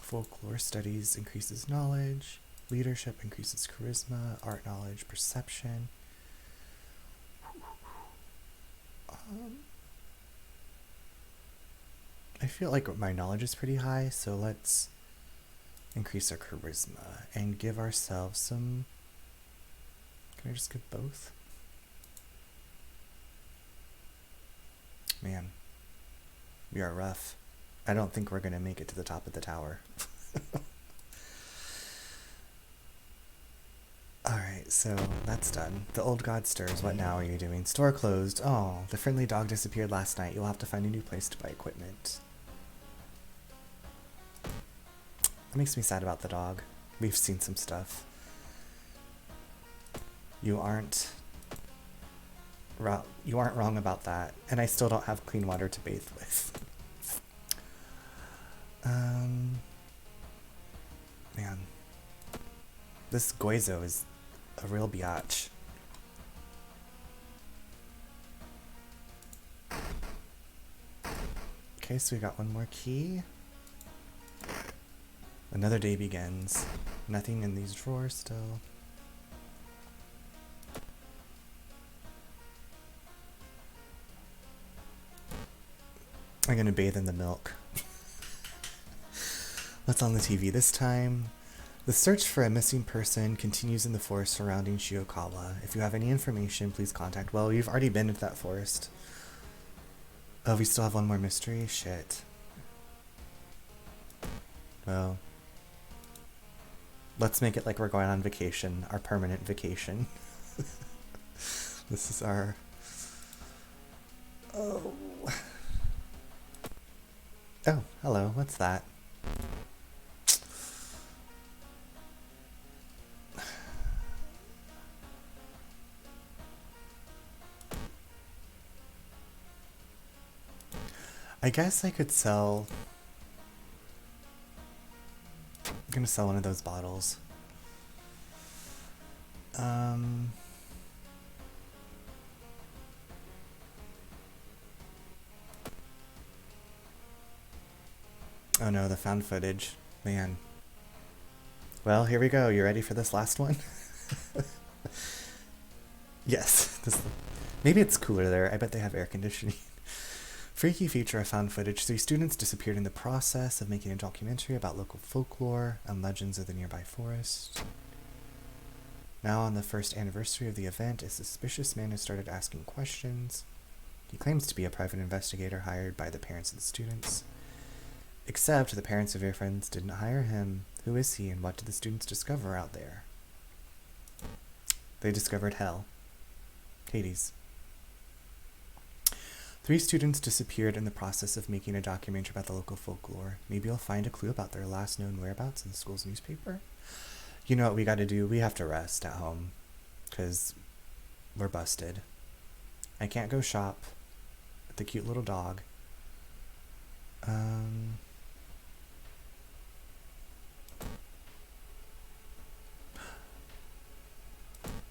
Folklore studies increases knowledge. Leadership increases charisma. Art knowledge, perception. I feel like my knowledge is pretty high, so let's increase our charisma and give ourselves some... Can I just give both? Man, we are rough. I don't think we're going to make it to the top of the tower. Alright, so that's done. The old god stirs. What now are you doing? Store closed. Oh, the friendly dog disappeared last night. You'll have to find a new place to buy equipment. That makes me sad about the dog. We've seen some stuff. You aren't wrong about that. And I still don't have clean water to bathe with. Man. This Goizo is a real biatch. Okay, so we got one more key. Another day begins. Nothing in these drawers still. I'm gonna bathe in the milk. What's on the TV this time? The search for a missing person continues in the forest surrounding Shiokawa. If you have any information, please contact... Well, we've already been into that forest. Oh, we still have one more mystery? Shit. Well... Let's make it like we're going on vacation. Our permanent vacation. This is our... Oh... Oh, hello. What's that? I guess I could sell... I'm gonna sell one of those bottles. Oh no, the found footage. Man. Well, here we go. You ready for this last one? Yes. Maybe it's cooler there. I bet they have air conditioning. Freaky feature of found footage. 3 students disappeared in the process of making a documentary about local folklore and legends of the nearby forest. Now, on the first anniversary of the event, a suspicious man has started asking questions. He claims to be a private investigator hired by the parents of the students. Except the parents of your friends didn't hire him. Who is he, and what did the students discover out there? They discovered hell. Hades. 3 students disappeared in the process of making a documentary about the local folklore. Maybe you'll find a clue about their last known whereabouts in the school's newspaper. You know what we gotta do? We have to rest at home. Because we're busted. I can't go shop with the cute little dog.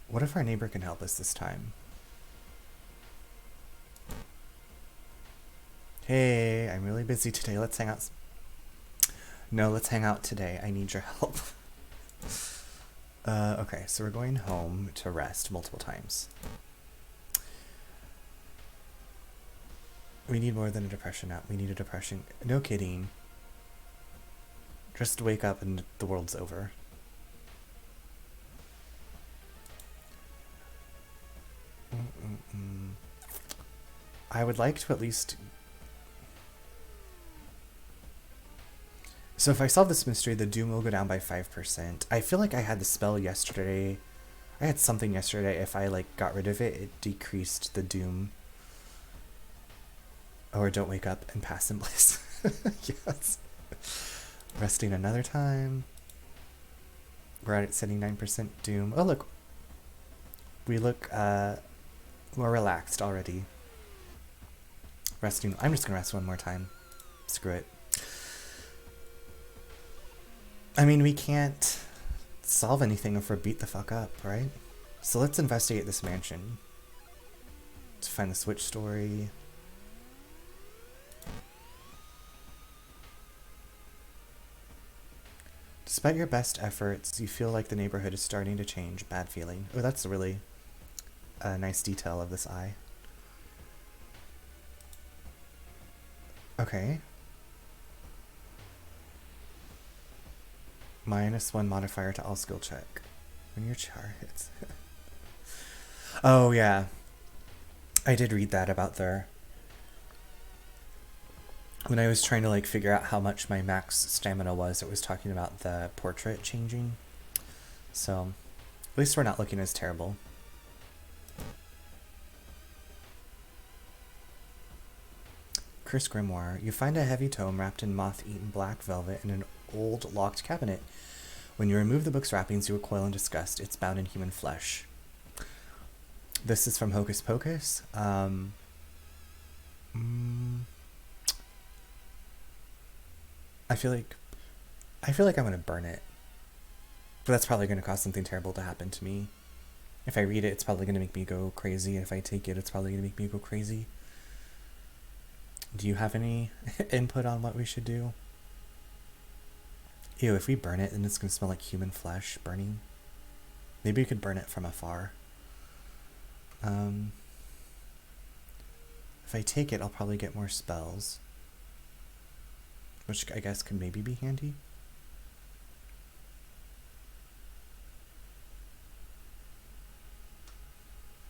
What if our neighbor can help us this time? Hey, I'm really busy today. Let's hang out. No, let's hang out today. I need your help. Okay, so we're going home to rest multiple times. We need more than a depression nap. We need a depression. No kidding. Just wake up and the world's over. I would like to at least... So if I solve this mystery, the doom will go down by 5%. I feel like I had the spell yesterday. I had something yesterday. If I got rid of it, it decreased the doom. Or don't wake up and pass in bliss. Yes. Resting another time. We're at 79% doom. Oh, look. We look more relaxed already. Resting. I'm just going to rest one more time. Screw it. I mean, we can't solve anything if we're beat the fuck up, right? So let's investigate this mansion. To find the switch story. Despite your best efforts, you feel like the neighborhood is starting to change. Bad feeling. Oh, that's a really nice detail of this eye. Okay. -1 modifier to all skill check. When your char hits. Oh, yeah. I did read that about their... When I was trying to figure out how much my max stamina was, it was talking about the portrait changing. So, at least we're not looking as terrible. Curse Grimoire. You find a heavy tome wrapped in moth-eaten black velvet in an old locked cabinet. When you remove the book's wrappings, you recoil in disgust. It's bound in human flesh. This is from Hocus Pocus. I feel like I'm gonna burn it. But that's probably gonna cause something terrible to happen to me. If I read it, it's probably gonna make me go crazy. If I take it, it's probably gonna make me go crazy. Do you have any input on what we should do? Ew, if we burn it, then it's gonna smell like human flesh burning. Maybe we could burn it from afar. If I take it, I'll probably get more spells. Which I guess could maybe be handy.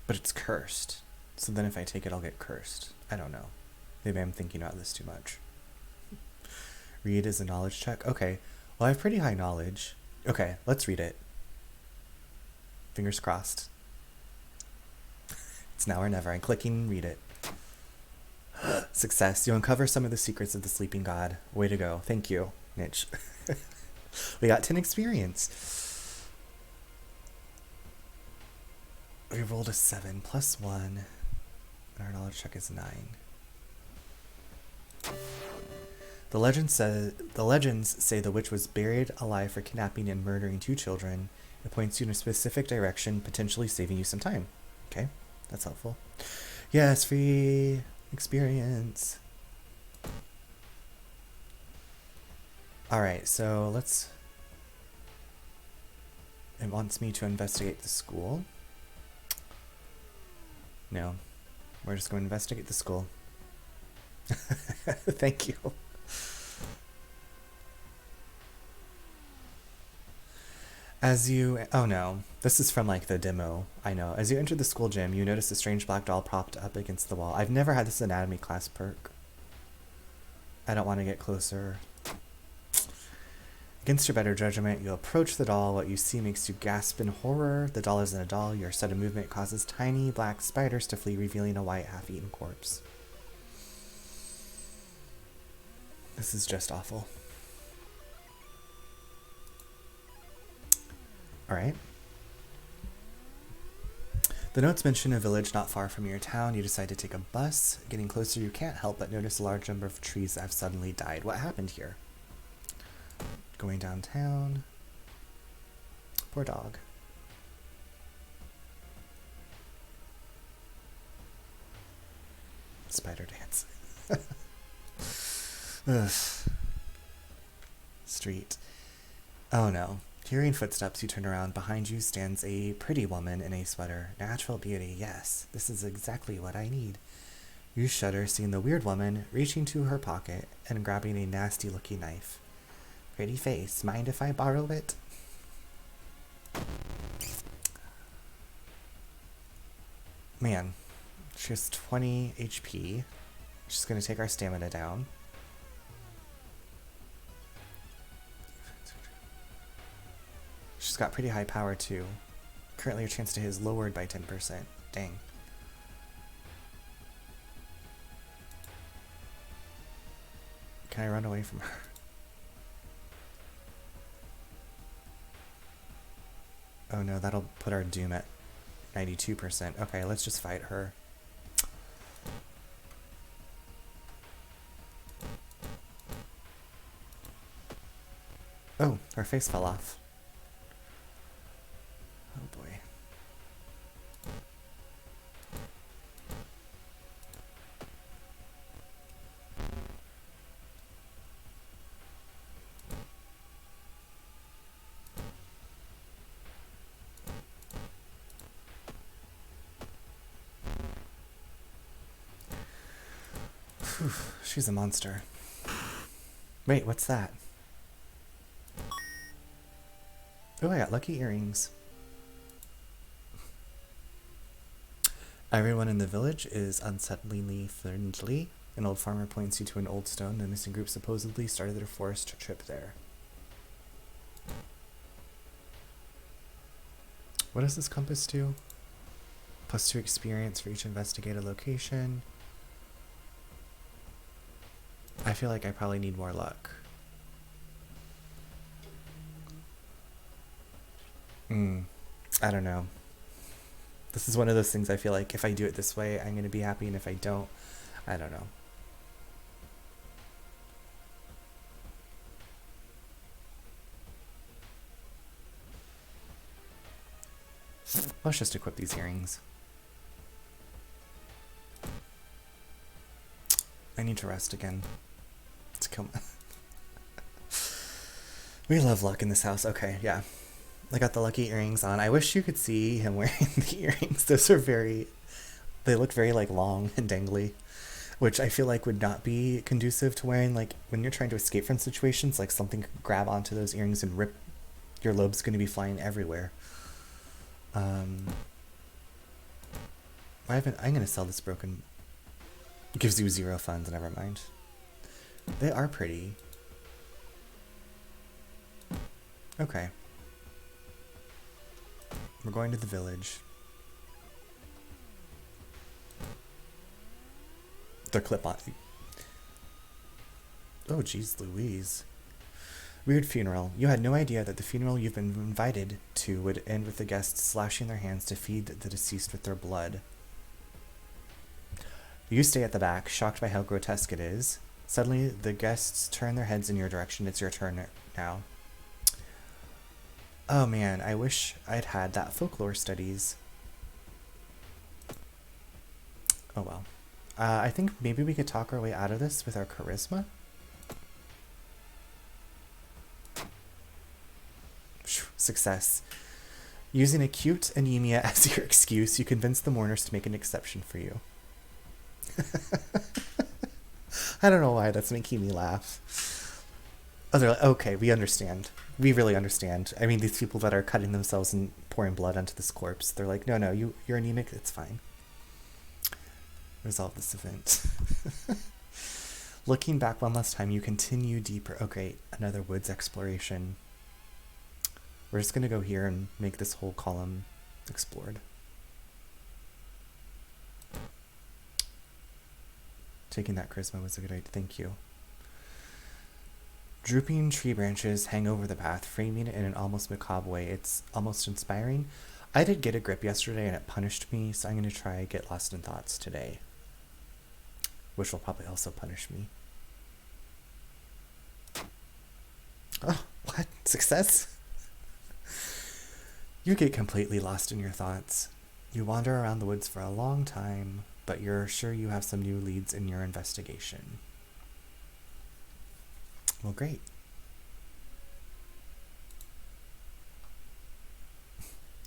But it's cursed. So then if I take it, I'll get cursed. I don't know. Maybe I'm thinking about this too much. Read is a knowledge check. Okay. Well, I have pretty high knowledge. Okay, let's read it. Fingers crossed. It's now or never. I'm clicking read it. Success. You uncover some of the secrets of the sleeping god. Way to go. Thank you, Niche. We got 10 experience. We rolled a 7 plus 1. And our knowledge check is 9. The legends say the witch was buried alive for kidnapping and murdering 2 children. It points you in a specific direction, potentially saving you some time. Okay, that's helpful. Yes, free experience. Alright, so let's... It wants me to investigate the school. No. We're just going to investigate the school. Thank you. Oh no, this is from like the demo, I know. As you enter the school gym, you notice a strange black doll propped up against the wall. I've never had this anatomy class perk. I don't want to get closer. Against your better judgment, you approach the doll. What you see makes you gasp in horror. The doll isn't a doll. Your sudden movement causes tiny black spiders to flee, revealing a white half-eaten corpse. This is just awful. Alright. The notes mention a village not far from your town. You decide to take a bus. Getting closer, you can't help but notice a large number of trees that have suddenly died. What happened here? Going downtown. Poor dog. Spider dance. Ugh. Street. Oh no. Hearing footsteps, you turn around. Behind you stands a pretty woman in a sweater. Natural beauty, yes. This is exactly what I need. You shudder, seeing the weird woman reaching to her pocket and grabbing a nasty-looking knife. Pretty face. Mind if I borrow it? Man. She has 20 HP. She's going to take our stamina down. She's got pretty high power too. Currently your chance to hit is lowered by 10%. Dang. Can I run away from her? Oh no, that'll put our doom at 92%. Okay, let's just fight her. Oh, her face fell off. Oh boy. Whew, she's a monster. Wait, what's that? Oh, I got lucky earrings. Everyone in the village is unsettlingly friendly. An old farmer points you to an old stone. The missing group supposedly started their forced trip there. What does this compass do? +2 experience for each investigated location. I feel like I probably need more luck. I don't know. This is one of those things I feel like if I do it this way, I'm going to be happy, and if I don't, I don't know. Let's just equip these earrings. I need to rest again. To kill my We love luck in this house. Okay, yeah. I got the lucky earrings on. I wish you could see him wearing the earrings. Those are they look very like long and dangly, which I feel like would not be conducive to wearing, like when you're trying to escape from situations, like something could grab onto those earrings and rip your lobe's going to be flying everywhere. I'm going to sell this broken. It gives you 0 funds, never mind. They are pretty. Okay. We're going to the village. The clip-on. Oh, geez Louise. Weird funeral. You had no idea that the funeral you've been invited to would end with the guests slashing their hands to feed the deceased with their blood. You stay at the back, shocked by how grotesque it is. Suddenly, the guests turn their heads in your direction. It's your turn now. Oh man, I wish I'd had that folklore studies. Oh well. I think maybe we could talk our way out of this with our charisma. Success. Using acute anemia as your excuse, you convince the mourners to make an exception for you. I don't know why that's making me laugh. Oh, they're like, okay, we understand. We really understand. I mean, these people that are cutting themselves and pouring blood onto this corpse, they're like, no, you're anemic, it's fine. Resolve this event. Looking back one last time, you continue deeper. Oh, great. Another woods exploration. We're just going to go here and make this whole column explored. Taking that charisma was a good idea. Thank you. Drooping tree branches hang over the path, framing it in an almost macabre way. It's almost inspiring. I did get a grip yesterday and it punished me, so I'm going to try Get Lost in Thoughts today, which will probably also punish me. Oh, what? Success? You get completely lost in your thoughts. You wander around the woods for a long time, but you're sure you have some new leads in your investigation. Well, great.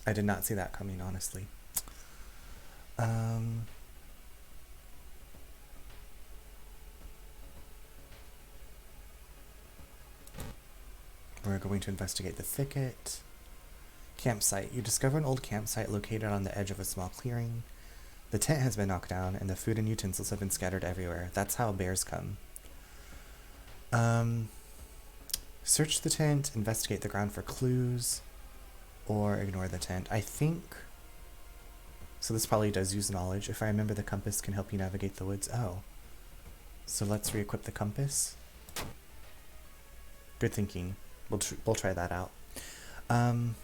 I did not see that coming, honestly. We're going to investigate the thicket. Campsite. You discover an old campsite located on the edge of a small clearing. The tent has been knocked down, and the food and utensils have been scattered everywhere. That's how bears come. Search the tent, investigate the ground for clues, or ignore the tent. I think... So this probably does use knowledge. If I remember, the compass can help you navigate the woods. Oh. So let's re-equip the compass. Good thinking. We'll try that out. I'm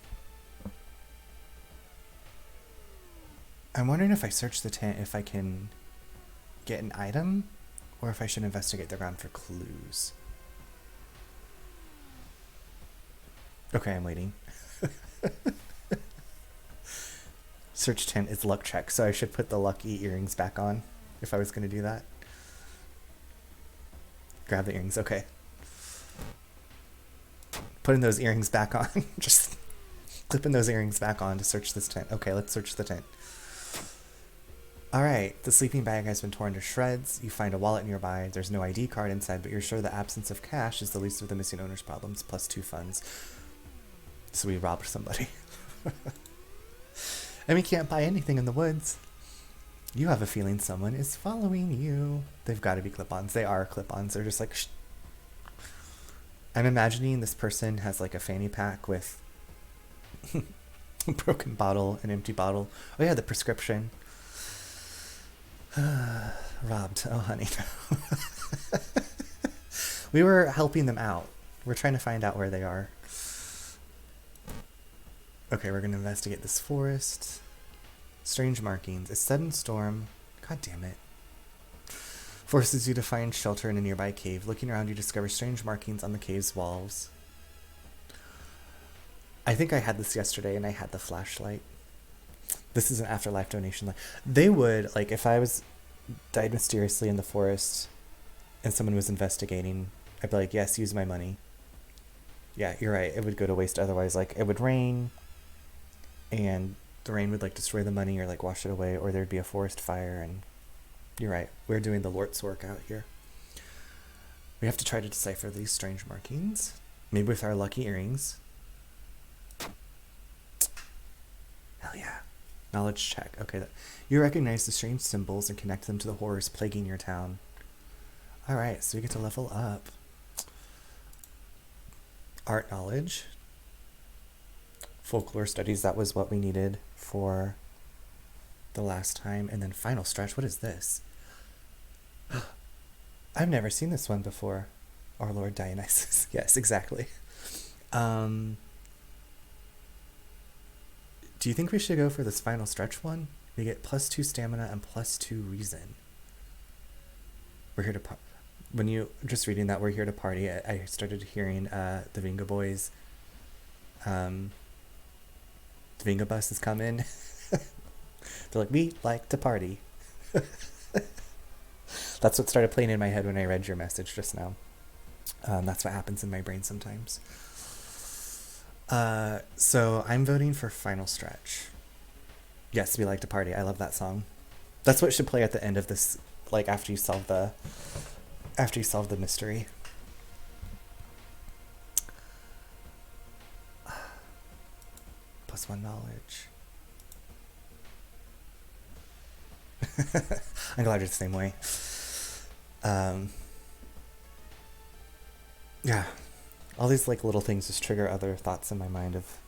wondering if I search the tent, if I can get an item, or if I should investigate the ground for clues. Okay, I'm waiting. Search tent is luck check, so I should put the lucky earrings back on if I was going to do that. Grab the earrings, okay. Putting those earrings back on. Just clipping those earrings back on to search this tent. Okay, let's search the tent. Alright, the sleeping bag has been torn to shreds. You find a wallet nearby. There's no ID card inside, but you're sure the absence of cash is the least of the missing owner's problems, plus 2 funds. So we robbed somebody. And we can't buy anything in the woods. You have a feeling someone is following you. They've got to be clip-ons. They are clip-ons. They're just like, shh. I'm imagining this person has like a fanny pack with a broken bottle, an empty bottle. Oh yeah, the prescription. Robbed. Oh, honey. We were helping them out. We're trying to find out where they are. Okay, we're going to investigate this forest. Strange markings. A sudden storm. God damn it. Forces you to find shelter in a nearby cave. Looking around, you discover strange markings on the cave's walls. I think I had this yesterday and I had the flashlight. This is an afterlife donation light. They would, like, if I was died mysteriously in the forest and someone was investigating, I'd be like, yes, use my money. Yeah, you're right. It would go to waste otherwise. Like, it would rain and the rain would, like, destroy the money or, like, wash it away, or there'd be a forest fire, and you're right. We're doing the Lord's work out here. We have to try to decipher these strange markings. Maybe with our lucky earrings. Hell yeah. Knowledge check. Okay. You recognize the strange symbols and connect them to the horrors plaguing your town. Alright, so we get to level up. Art knowledge. Folklore studies, that was what we needed for the last time. And then final stretch, what is this? I've never seen this one before. Our Lord Dionysus. Yes, exactly. Do you think we should go for this final stretch one? We get +2 stamina and +2 reason. We're here to when you just reading that, we're here to party. I started hearing the Vinga Boys. The Vinga bus is coming. They're like, we like to party. That's what started playing in my head when I read your message just now. That's what happens in my brain sometimes. So I'm voting for Final Stretch. Yes, we like to party. I love that song. That's what should play at the end of this, like after you solve the mystery. +1 knowledge. I'm glad you're the same way. Yeah, all these like little things just trigger other thoughts in my mind of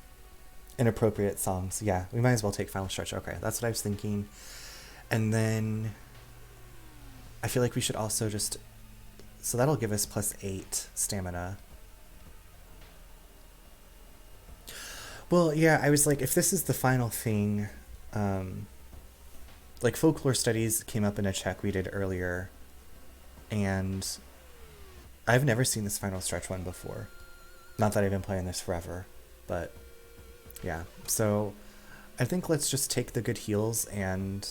inappropriate songs. Yeah, we might as well take Final Stretch. Okay, that's what I was thinking. And then I feel like we should also just, so that'll give us +8 stamina. Well, yeah, I was like, if this is the final thing, like folklore studies came up in a check we did earlier, and I've never seen this Final Stretch one before. Not that I've been playing this forever, but yeah. So I think let's just take the good heals and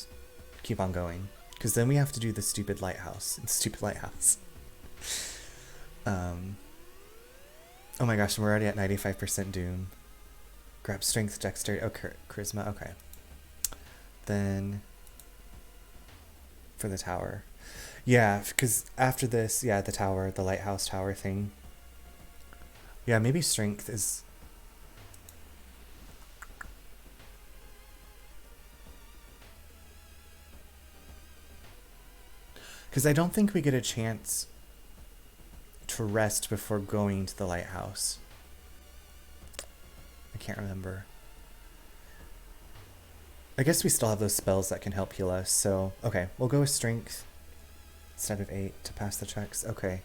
keep on going, because then we have to do the stupid lighthouse. Stupid lighthouse. Oh my gosh, we're already at 95% doom. Grab strength, dexterity, okay, charisma, okay. Then for the tower. Yeah, because after this, yeah, the tower, the lighthouse tower thing. Yeah, maybe strength is... Because I don't think we get a chance to rest before going to the lighthouse. I can't remember. I guess we still have those spells that can help heal us, so... Okay, we'll go with strength instead of 8 to pass the checks. Okay.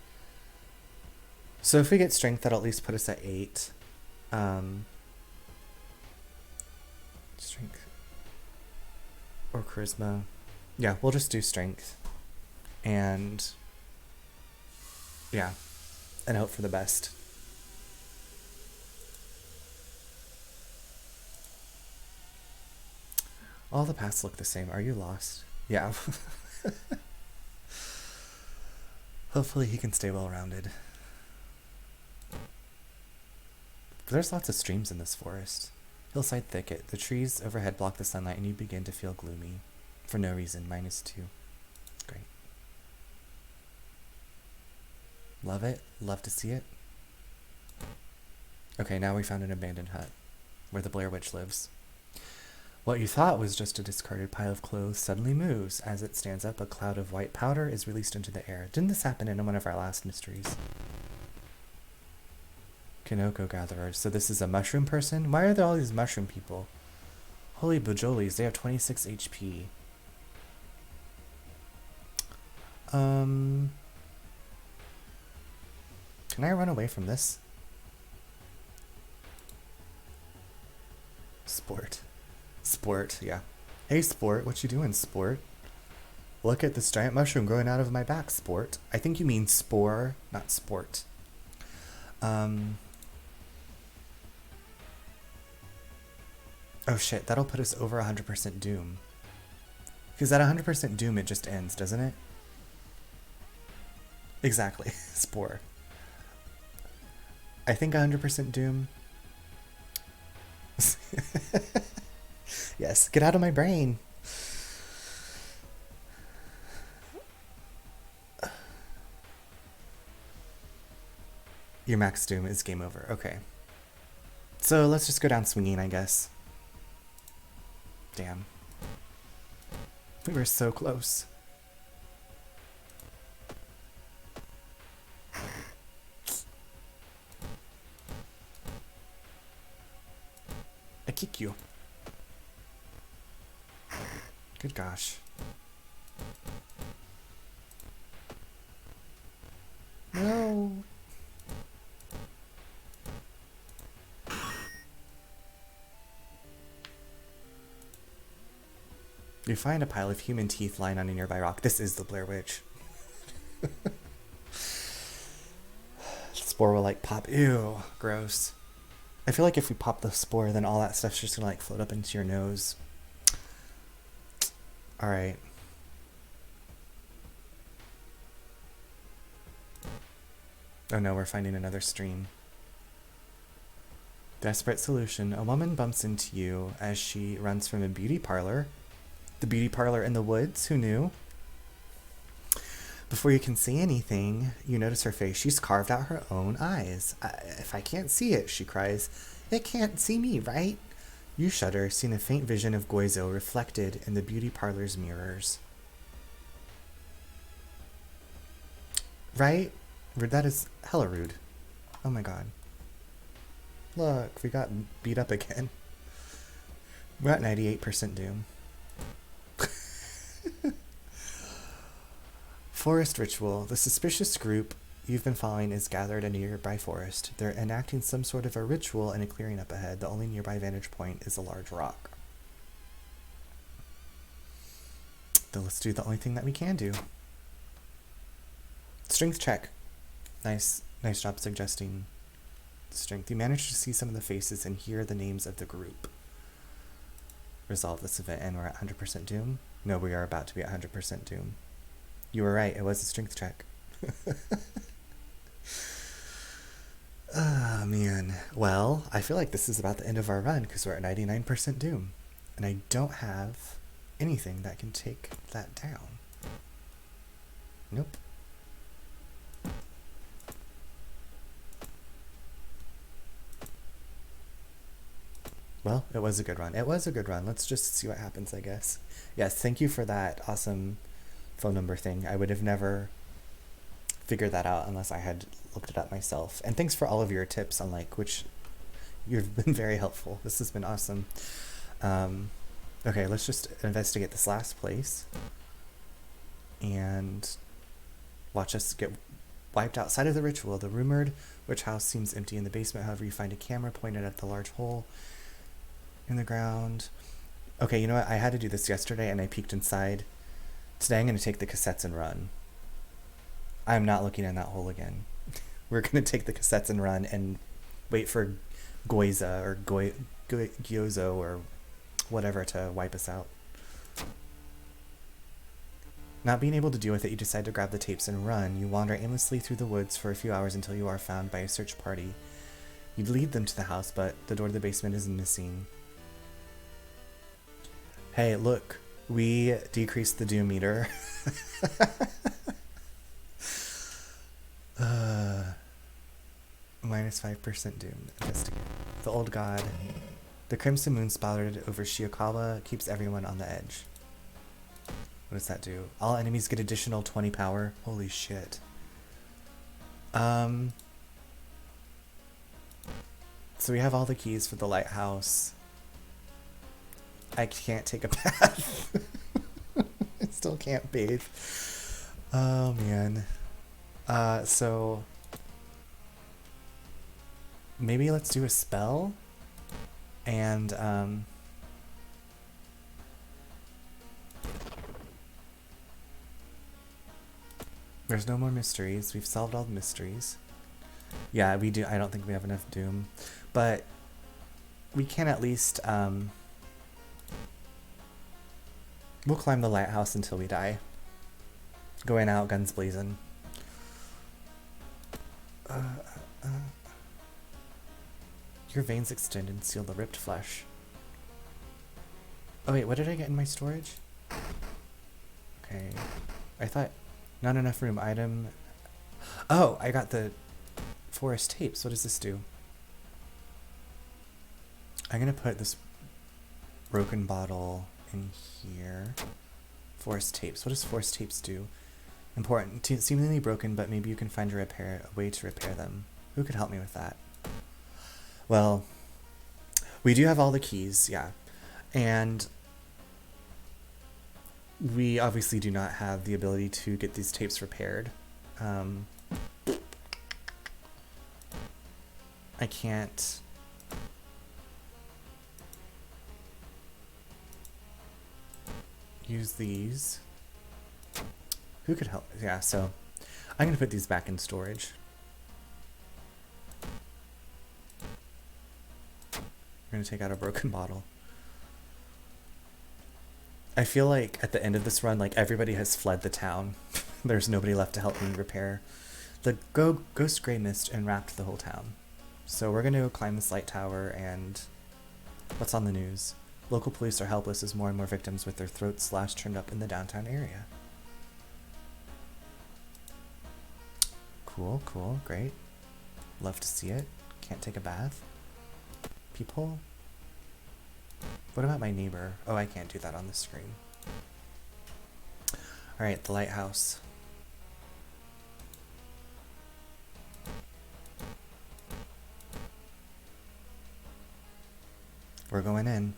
So if we get strength, that'll at least put us at 8. Strength. Or charisma. Yeah, we'll just do strength. And... yeah. And hope for the best. All the paths look the same. Are you lost? Yeah. Hopefully he can stay well-rounded. There's lots of streams in this forest. Hillside thicket. The trees overhead block the sunlight and you begin to feel gloomy. For no reason. -2. Great. Love it. Love to see it. Okay, now we found an abandoned hut where the Blair Witch lives. What you thought was just a discarded pile of clothes suddenly moves. As it stands up, a cloud of white powder is released into the air. Didn't this happen in one of our last mysteries? Kinoko gatherers. So this is a mushroom person? Why are there all these mushroom people? Holy bajolies, they have 26 HP. Can I run away from this? Sport. Sport, yeah. Hey, Sport, what you doing, Sport? Look at this giant mushroom growing out of my back, Sport. I think you mean spore, not sport. Oh shit, that'll put us over 100% doom. Because at 100% doom, it just ends, doesn't it? Exactly, spore. I think 100% doom. Yes, get out of my brain. Your max doom is game over. Okay. So let's just go down swinging, I guess. Damn. We were so close. I kick you. Good gosh. No. You find a pile of human teeth lying on a nearby rock. This is the Blair Witch. Spore will like pop. Ew, gross. I feel like if we pop the spore, then all that stuff's just gonna like float up into your nose. Alright. Oh no, we're finding another stream. Desperate solution. A woman bumps into you as she runs from a beauty parlor. The beauty parlor in the woods, who knew? Before you can say anything, you notice her face. She's carved out her own eyes. If I can't see it, she cries, it can't see me, right? You shudder, seeing a faint vision of Goizo reflected in the beauty parlor's mirrors. Right? That is hella rude. Oh my god. Look, we got beat up again. We're at 98% doom. Forest ritual. The suspicious group you've been following is gathered in a nearby forest. They're enacting some sort of a ritual in a clearing up ahead. The only nearby vantage point is a large rock. Then let's do the only thing that we can do. Strength check. Nice job suggesting strength. You managed to see some of the faces and hear the names of the group. Resolve this event and we're at 100% doom? No, we are about to be at 100% doom. You were right, it was a strength check. Oh, man. Well, I feel like this is about the end of our run because we're at 99% doom. And I don't have anything that can take that down. Nope. Well, it was a good run. It was a good run. Let's just see what happens, I guess. Yes, thank you for that awesome phone number thing. I would have never figured that out unless I had looked it up myself. And thanks for all of your tips on which you've been very helpful. This has been awesome. Okay, let's just investigate this last place and watch us get wiped outside of the ritual. The rumored witch house seems empty in the basement. However, you find a camera pointed at the large hole in the ground. Okay, you know what? I had to do this yesterday and I peeked inside. Today I'm going to take the cassettes and run. I'm not looking in that hole again. We're going to take the cassettes and run and wait for Goiza or Gyozo or whatever to wipe us out. Not being able to deal with it, you decide to grab the tapes and run. You wander aimlessly through the woods for a few hours until you are found by a search party. You lead them to the house, but the door to the basement is missing. Hey, look. We decreased the doom meter. Minus 5% doom. Investigate. The old god. The crimson moon spotted over Shiokawa keeps everyone on the edge. What does that do? All enemies get additional 20 power. Holy shit. So we have all the keys for the lighthouse. I can't take a bath. I still can't bathe. Oh man. So maybe let's do a spell and there's no more mysteries. We've solved all the mysteries. Yeah, we do. I don't think we have enough doom, but we can at least we'll climb the lighthouse until we die. Going out, guns blazing. Your veins extend and seal the ripped flesh. Oh wait, what did I get in my storage? Okay. I thought not enough room. Item. Oh, I got the forest tapes. What does this do? I'm gonna put this broken bottle in here. Forest tapes. What does forest tapes do? Important. Seemingly broken, but maybe you can find a way to repair them. Who could help me with that? Well, we do have all the keys, yeah. And we obviously do not have the ability to get these tapes repaired. I can't... use these. Who could help? Yeah, so I'm gonna put these back in storage. We're gonna take out a broken bottle. I feel like at the end of this run, like everybody has fled the town. There's nobody left to help me repair. The ghost gray mist enwrapped the whole town. So we're gonna go climb this light tower, and what's on the news? Local police are helpless as more and more victims with their throats slashed turned up in the downtown area. Cool, cool, great. Love to see it. Can't take a bath. Peephole? What about my neighbor? Oh, I can't do that on the screen. Alright, the lighthouse. We're going in.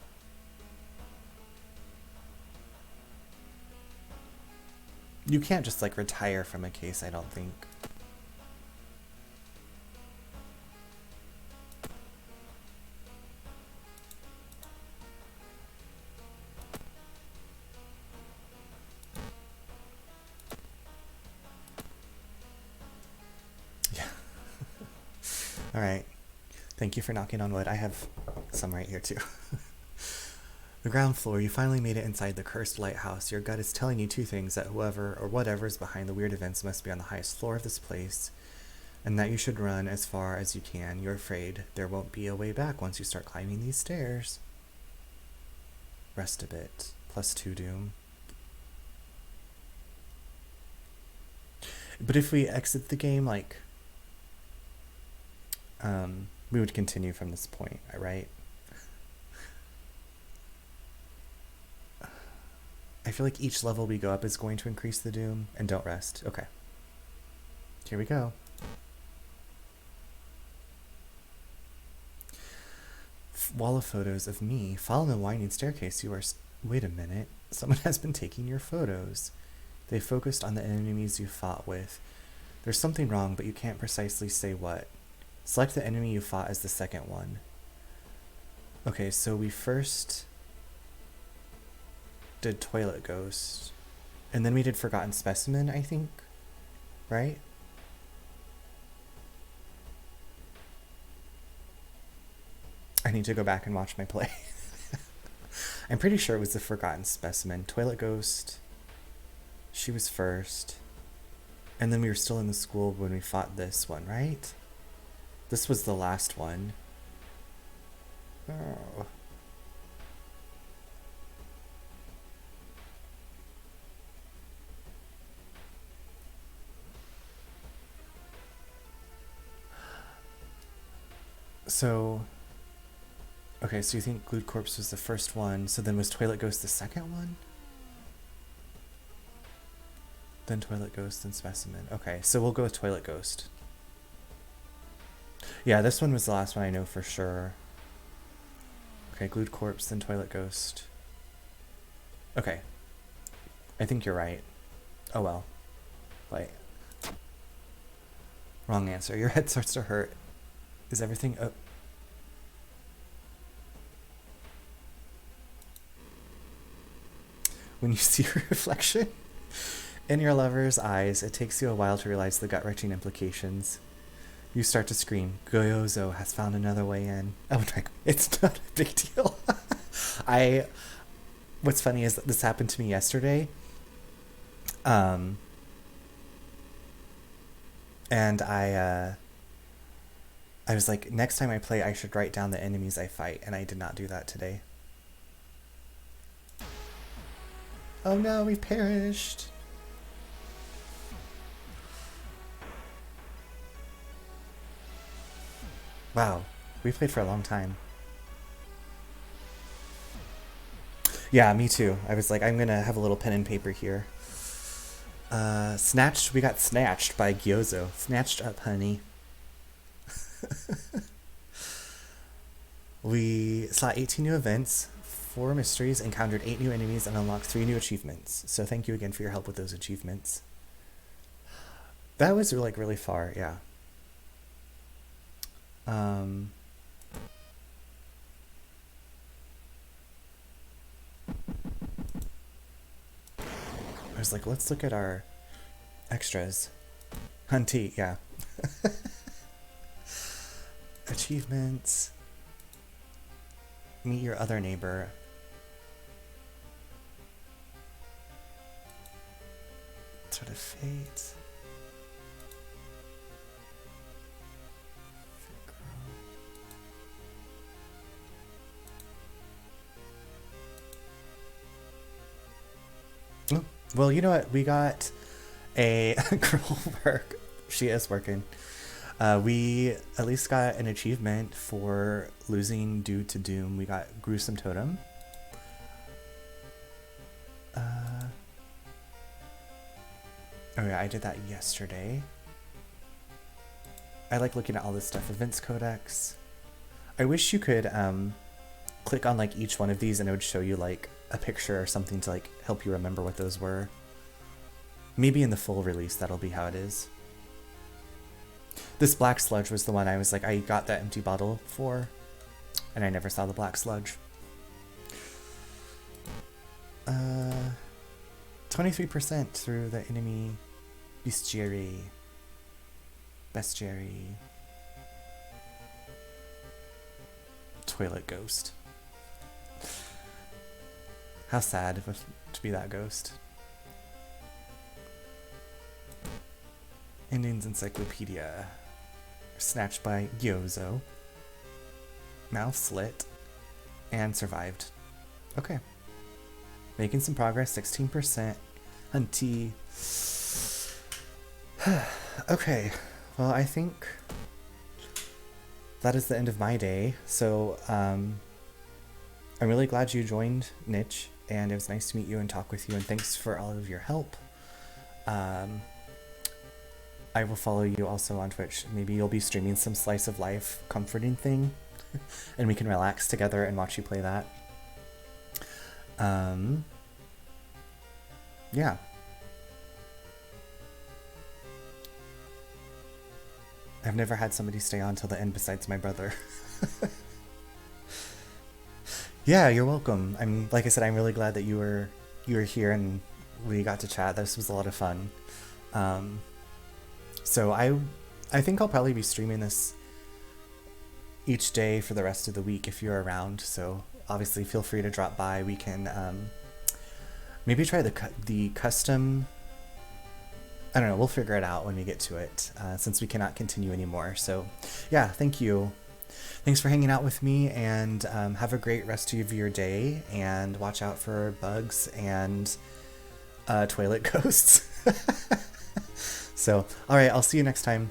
You can't just like retire from a case, I don't think. Yeah. Alright. Thank you for knocking on wood. I have some right here too. The ground floor, you finally made it inside the cursed lighthouse. Your gut is telling you two things, that whoever or whatever is behind the weird events must be on the highest floor of this place, and that you should run as far as you can. You're afraid there won't be a way back once you start climbing these stairs. Rest a bit. +2 doom. But if we exit the game, like, we would continue from this point, right? I feel like each level we go up is going to increase the doom, and don't rest. Okay. Here we go. Wall of photos of me. Follow the winding staircase. You are... Wait a minute. Someone has been taking your photos. They focused on the enemies you fought with. There's something wrong, but you can't precisely say what. Select the enemy you fought as the second one. Okay, so we first did Toilet Ghost, and then we did Forgotten Specimen, I think, right? I need to go back and watch my play. I'm pretty sure it was the Forgotten Specimen. Toilet Ghost, she was first, and then we were still in the school when we fought this one, right? This was the last one. Oh. So, okay, so you think Glued Corpse was the first one, so then was Toilet Ghost the second one? Then Toilet Ghost, then Specimen. Okay, so we'll go with Toilet Ghost. Yeah, this one was the last one I know for sure. Okay, Glued Corpse, then Toilet Ghost. Okay. I think you're right. Oh well. Wait. Wrong answer. Your head starts to hurt. Is everything... Oh. When you see your reflection in your lover's eyes, it takes you a while to realize the gut-wrenching implications. You start to scream, Goyozo has found another way in. Oh my god, it's not a big deal. What's funny is that this happened to me yesterday. And I was like, next time I play, I should write down the enemies I fight, and I did not do that today. Oh no, we perished. Wow, we played for a long time. Yeah, me too. I was like, I'm gonna have a little pen and paper here. Snatched, we got snatched by Gyozo. Snatched up, honey. We saw 18 new events, 4 mysteries, encountered 8 new enemies, and unlocked 3 new achievements. So thank you again for your help with those achievements. That was like really far, yeah. I was like, let's look at our extras. Hunty, yeah. Achievements. Meet your other neighbor. Sort of fate. Well, you know what? We got a girl work. She is working. We at least got an achievement for losing due to Doom. We got Gruesome Totem. Oh yeah, I did that yesterday. I like looking at all this stuff. Events Codex. I wish you could click on like each one of these and it would show you like a picture or something to like help you remember what those were. Maybe in the full release that'll be how it is. This black sludge was the one I was like, I got that empty bottle for, and I never saw the black sludge. 23% through the enemy bestiary. Toilet ghost. How sad to be that ghost. Indians Encyclopedia. Snatched by Gyozo. Mouth slit. And survived. Okay. Making some progress. 16%. Hunty. Okay. Well, I think that is the end of my day. So, I'm really glad you joined, Niche, and it was nice to meet you and talk with you, and thanks for all of your help. I will follow you also on Twitch. Maybe you'll be streaming some slice of life comforting thing, and we can relax together and watch you play that. Yeah. I've never had somebody stay on till the end besides my brother. Yeah, you're welcome. I'm like I said, I'm really glad that you were here and we got to chat. This was a lot of fun. So I think I'll probably be streaming this each day for the rest of the week if you're around. So obviously feel free to drop by. We can maybe try the custom. I don't know, we'll figure it out when we get to it, since we cannot continue anymore. So yeah, thank you. Thanks for hanging out with me, and have a great rest of your day, and watch out for bugs and toilet ghosts. So, all right, I'll see you next time.